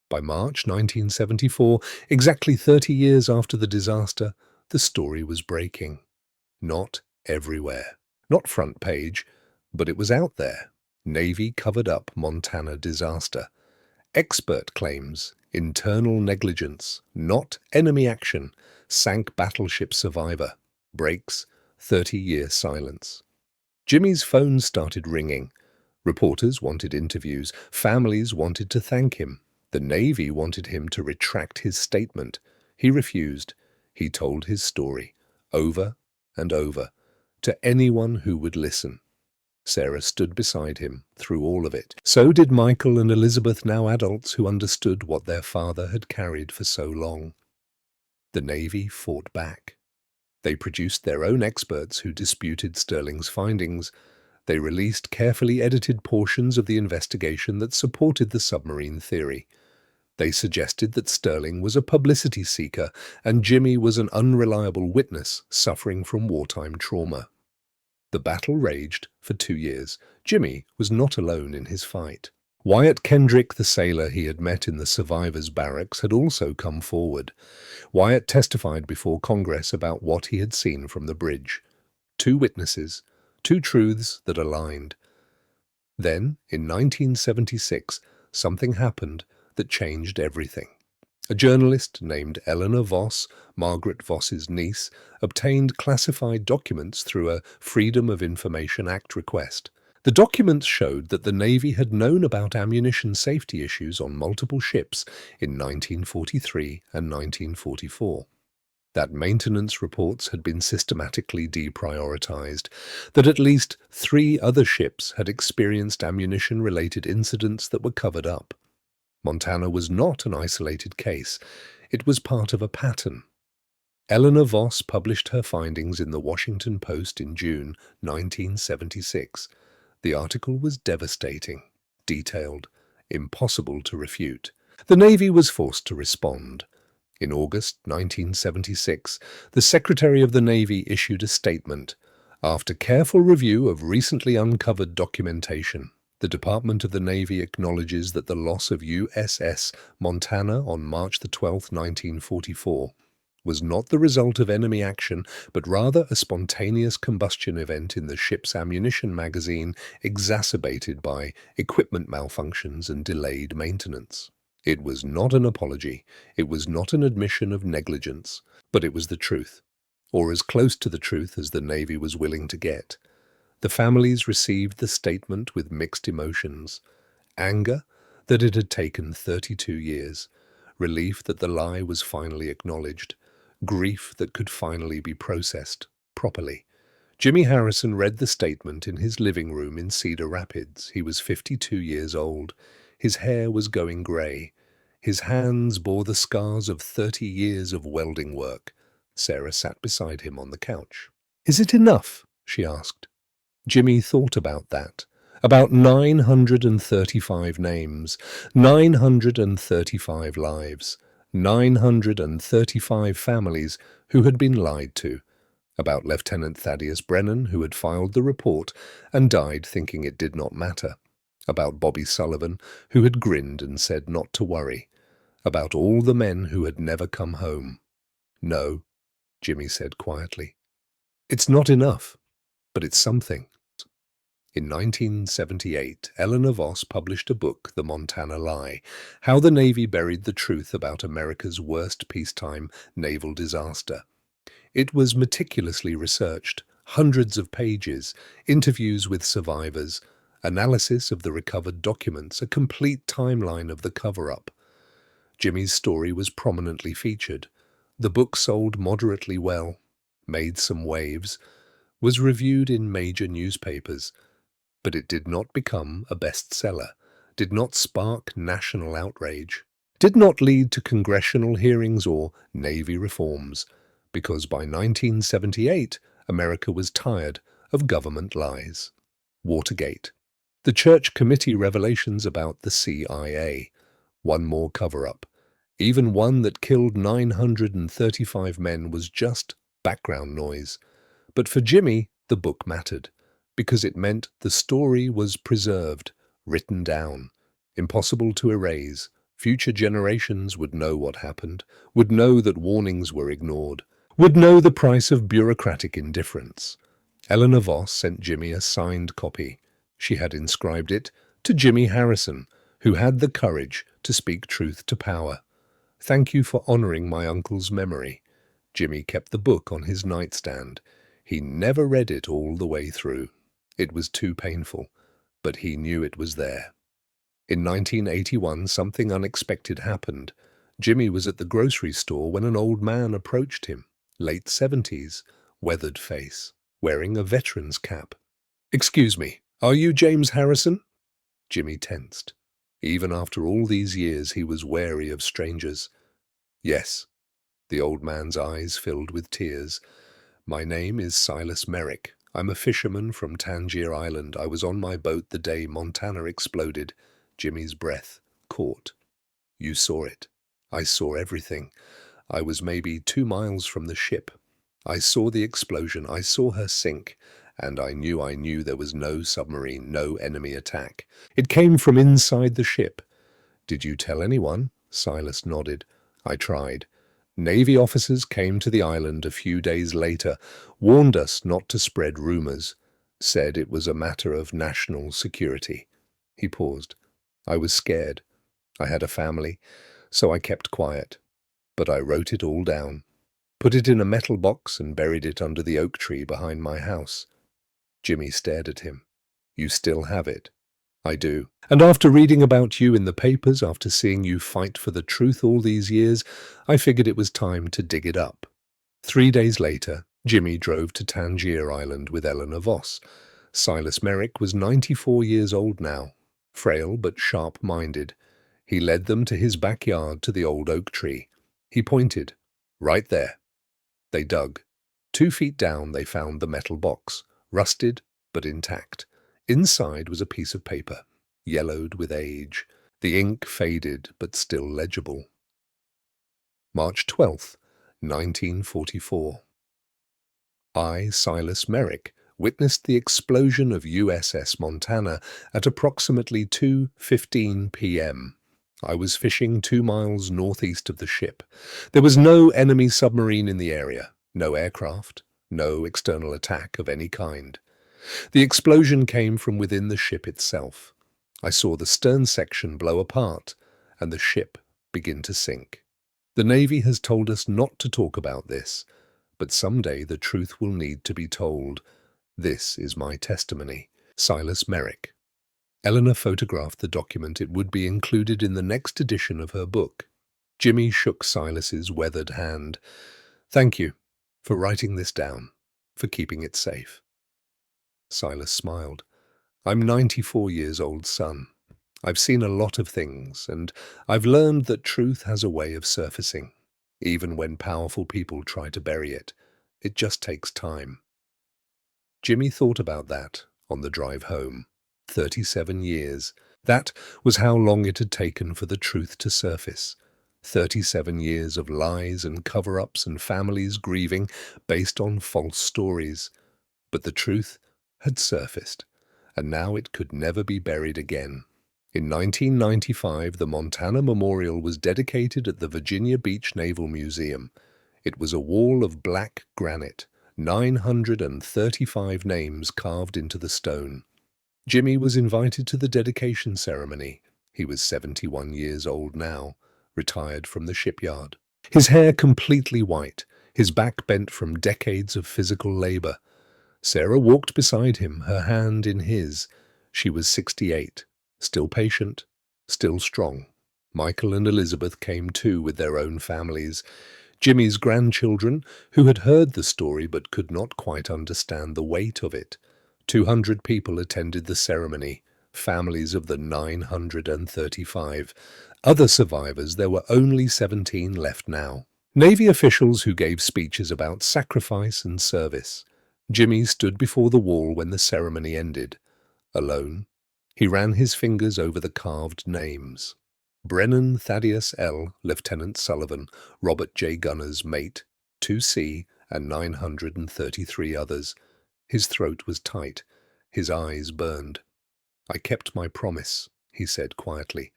By March 1974, exactly 30 years after the disaster, the story was breaking. Not everywhere. Not front page, but it was out there. Navy covered up Montana disaster. Expert claims internal negligence, not enemy action, sank battleship Survivor. Breaks, 30-year silence. Jimmy's phone started ringing. Reporters wanted interviews. Families wanted to thank him. The Navy wanted him to retract his statement. He refused. He told his story, over and over, to anyone who would listen. Sarah stood beside him through all of it. So did Michael and Elizabeth, now adults who understood what their father had carried for so long. The Navy fought back. They produced their own experts who disputed Sterling's findings. They released carefully edited portions of the investigation that supported the submarine theory. They suggested that Sterling was a publicity seeker and Jimmy was an unreliable witness suffering from wartime trauma. The battle raged for 2 years. Jimmy was not alone in his fight. Wyatt Kendrick, the sailor he had met in the survivors' barracks, had also come forward. Wyatt testified before Congress about what he had seen from the bridge. 2 witnesses, 2 truths that aligned. Then, in 1976, something happened that changed everything. A journalist named Eleanor Voss, Margaret Voss's niece, obtained classified documents through a Freedom of Information Act request. The documents showed that the Navy had known about ammunition safety issues on multiple ships in 1943 and 1944. That maintenance reports had been systematically deprioritized, that at least 3 other ships had experienced ammunition-related incidents that were covered up. Montana was not an isolated case. It was part of a pattern. Eleanor Voss published her findings in the Washington Post in June 1976. The article was devastating, detailed, impossible to refute. The Navy was forced to respond. In August 1976, the Secretary of the Navy issued a statement. After careful review of recently uncovered documentation, the Department of the Navy acknowledges that the loss of USS Montana on March 12, 1944, was not the result of enemy action, but rather a spontaneous combustion event in the ship's ammunition magazine exacerbated by equipment malfunctions and delayed maintenance. It was not an apology, it was not an admission of negligence, but it was the truth, or as close to the truth as the Navy was willing to get. The families received the statement with mixed emotions: anger that it had taken 32 years, relief that the lie was finally acknowledged, grief that could finally be processed properly. Jimmy Harrison read the statement in his living room in Cedar Rapids. He was 52 years old. His hair was going grey. His hands bore the scars of 30 years of welding work. Sarah sat beside him on the couch. "Is it enough?" she asked. Jimmy thought about that. About 935 names, 935 lives, 935 families who had been lied to. About Lieutenant Thaddeus Brennan, who had filed the report and died thinking it did not matter. About Bobby Sullivan, who had grinned and said not to worry. About all the men who had never come home. "No," Jimmy said quietly. "It's not enough, but it's something." In 1978, Eleanor Voss published a book, The Montana Lie: How the Navy Buried the Truth About America's Worst Peacetime Naval Disaster. It was meticulously researched, hundreds of pages, interviews with survivors, analysis of the recovered documents, a complete timeline of the cover-up. Jimmy's story was prominently featured. The book sold moderately well, made some waves, was reviewed in major newspapers, but it did not become a bestseller, did not spark national outrage, did not lead to congressional hearings or Navy reforms, because by 1978, America was tired of government lies. Watergate. The Church Committee revelations about the CIA. One more cover-up. Even one that killed 935 men was just background noise. But for Jimmy, the book mattered, because it meant the story was preserved, written down, impossible to erase. Future generations would know what happened, would know that warnings were ignored, would know the price of bureaucratic indifference. Eleanor Voss sent Jimmy a signed copy. She had inscribed it to Jimmy Harrison, who had the courage to speak truth to power. "Thank you for honoring my uncle's memory." Jimmy kept the book on his nightstand. He never read it all the way through. It was too painful, but he knew it was there. In 1981, something unexpected happened. Jimmy was at the grocery store when an old man approached him, late 70s, weathered face, wearing a veteran's cap. "Excuse me, are you James Harrison?" Jimmy tensed. Even after all these years, he was wary of strangers. "Yes." The old man's eyes filled with tears. "My name is Silas Merrick. I'm a fisherman from Tangier Island. I was on my boat the day Montana exploded." Jimmy's breath caught. "You saw it." "I saw everything. I was maybe 2 miles from the ship. I saw the explosion. I saw her sink. And I knew there was no submarine, no enemy attack. It came from inside the ship." "Did you tell anyone?" Silas nodded. "I tried. Navy officers came to the island a few days later, warned us not to spread rumors, said it was a matter of national security." He paused. "I was scared. I had a family, so I kept quiet. But I wrote it all down, put it in a metal box and buried it under the oak tree behind my house." Jimmy stared at him. You still have it. I do. And after reading about you in the papers, after seeing you fight for the truth all these years, I figured it was time to dig it up. 3 days later, Jimmy drove to Tangier Island with Eleanor Voss. Silas Merrick was 94 years old now, frail but sharp-minded. He led them to his backyard to the old oak tree. He pointed. Right there. They dug. 2 feet down they found the metal box, rusted but intact. Inside was a piece of paper, yellowed with age. The ink faded but still legible. March 12th, 1944. I, Silas Merrick, witnessed the explosion of USS Montana at approximately 2:15 p.m. I was fishing 2 miles northeast of the ship. There was no enemy submarine in the area, no aircraft, no external attack of any kind. The explosion came from within the ship itself. I saw the stern section blow apart and the ship begin to sink. The Navy has told us not to talk about this, but someday the truth will need to be told. This is my testimony. Silas Merrick. Eleanor photographed the document. It would be included in the next edition of her book. Jimmy shook Silas's weathered hand. Thank you for writing this down, for keeping it safe. Silas smiled. I'm 94 years old, son. I've seen a lot of things, and I've learned that truth has a way of surfacing. Even when powerful people try to bury it, it just takes time. Jimmy thought about that on the drive home. 37 years. That was how long it had taken for the truth to surface. 37 years of lies and cover-ups and families grieving based on false stories. But the truth had surfaced, and now it could never be buried again. In 1995, the Montana Memorial was dedicated at the Virginia Beach Naval Museum. It was a wall of black granite, 935 names carved into the stone. Jimmy was invited to the dedication ceremony. He was 71 years old now, retired from the shipyard. His hair completely white, his back bent from decades of physical labor. Sarah walked beside him, her hand in his. She was 68, still patient, still strong. Michael and Elizabeth came too with their own families. Jimmy's grandchildren, who had heard the story but could not quite understand the weight of it. 200 people attended the ceremony, families of the 935. Other survivors, there were only 17 left now. Navy officials who gave speeches about sacrifice and service. Jimmy stood before the wall when the ceremony ended. Alone, he ran his fingers over the carved names. Brennan Thaddeus L., Lieutenant Sullivan, Robert J. Gunners, mate, 2C, and 933 others. His throat was tight. His eyes burned. I kept my promise, he said quietly.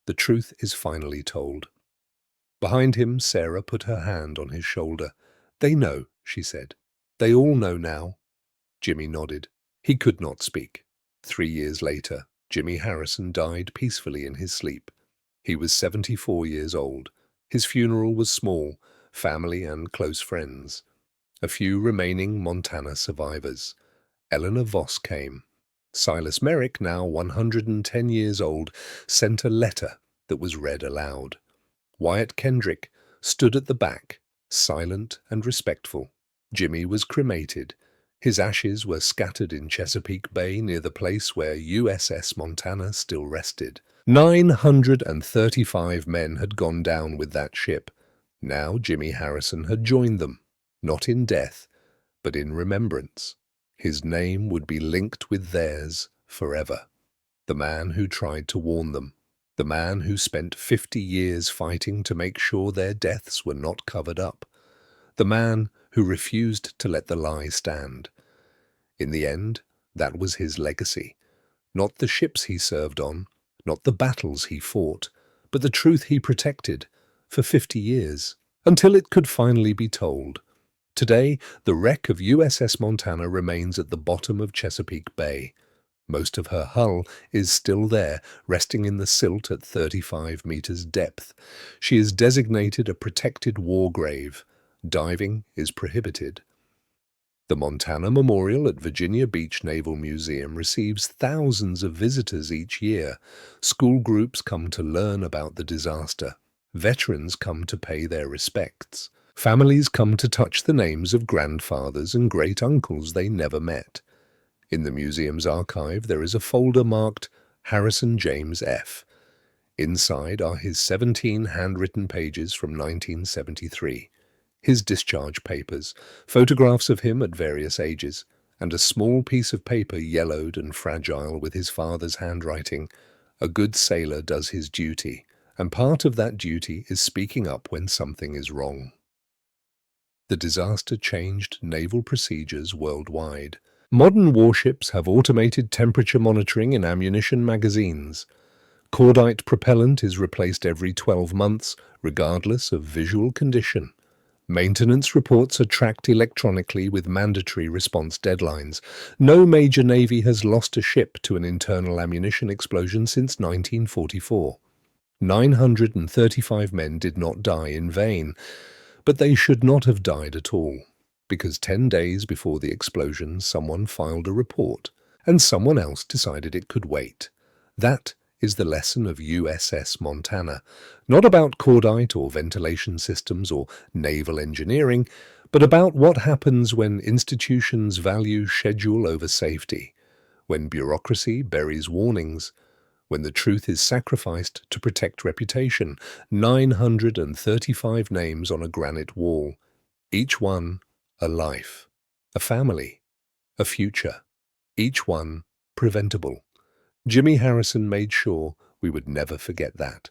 The truth is finally told. Behind him, Sarah put her hand on his shoulder. They know, she said. They all know now. Jimmy nodded. He could not speak. 3 years later, Jimmy Harrison died peacefully in his sleep. He was 74 years old. His funeral was small, family and close friends. A few remaining Montana survivors. Eleanor Voss came. Silas Merrick, now 110 years old, sent a letter that was read aloud. Wyatt Kendrick stood at the back, silent and respectful. Jimmy was cremated. His ashes were scattered in Chesapeake Bay near the place where USS Montana still rested. 935 men had gone down with that ship. Now Jimmy Harrison had joined them, not in death, but in remembrance. His name would be linked with theirs forever. The man who tried to warn them. The man who spent 50 years fighting to make sure their deaths were not covered up. The man who refused to let the lie stand. In the end, that was his legacy. Not the ships he served on, not the battles he fought, but the truth he protected for 50 years, until it could finally be told. Today, the wreck of USS Montana remains at the bottom of Chesapeake Bay. Most of her hull is still there, resting in the silt at 35 meters depth. She is designated a protected war grave. Diving is prohibited. The Montana Memorial at Virginia Beach Naval Museum receives thousands of visitors each year. School groups come to learn about the disaster. Veterans come to pay their respects. Families come to touch the names of grandfathers and great-uncles they never met. In the museum's archive, there is a folder marked Harrison James F. Inside are his 17 handwritten pages from 1973. His discharge papers, photographs of him at various ages, and a small piece of paper yellowed and fragile with his father's handwriting. A good sailor does his duty, and part of that duty is speaking up when something is wrong. The disaster changed naval procedures worldwide. Modern warships have automated temperature monitoring in ammunition magazines. Cordite propellant is replaced every 12 months, regardless of visual condition. Maintenance reports are tracked electronically with mandatory response deadlines. No major navy has lost a ship to an internal ammunition explosion since 1944. 935 men did not die in vain, but they should not have died at all, because 10 days before the explosion someone filed a report, and someone else decided it could wait. That is the lesson of USS Montana, not about cordite or ventilation systems or naval engineering, but about what happens when institutions value schedule over safety, when bureaucracy buries warnings, when the truth is sacrificed to protect reputation. 935 names on a granite wall, each one a life, a family, a future, each one preventable. Jimmy Harrison made sure we would never forget that.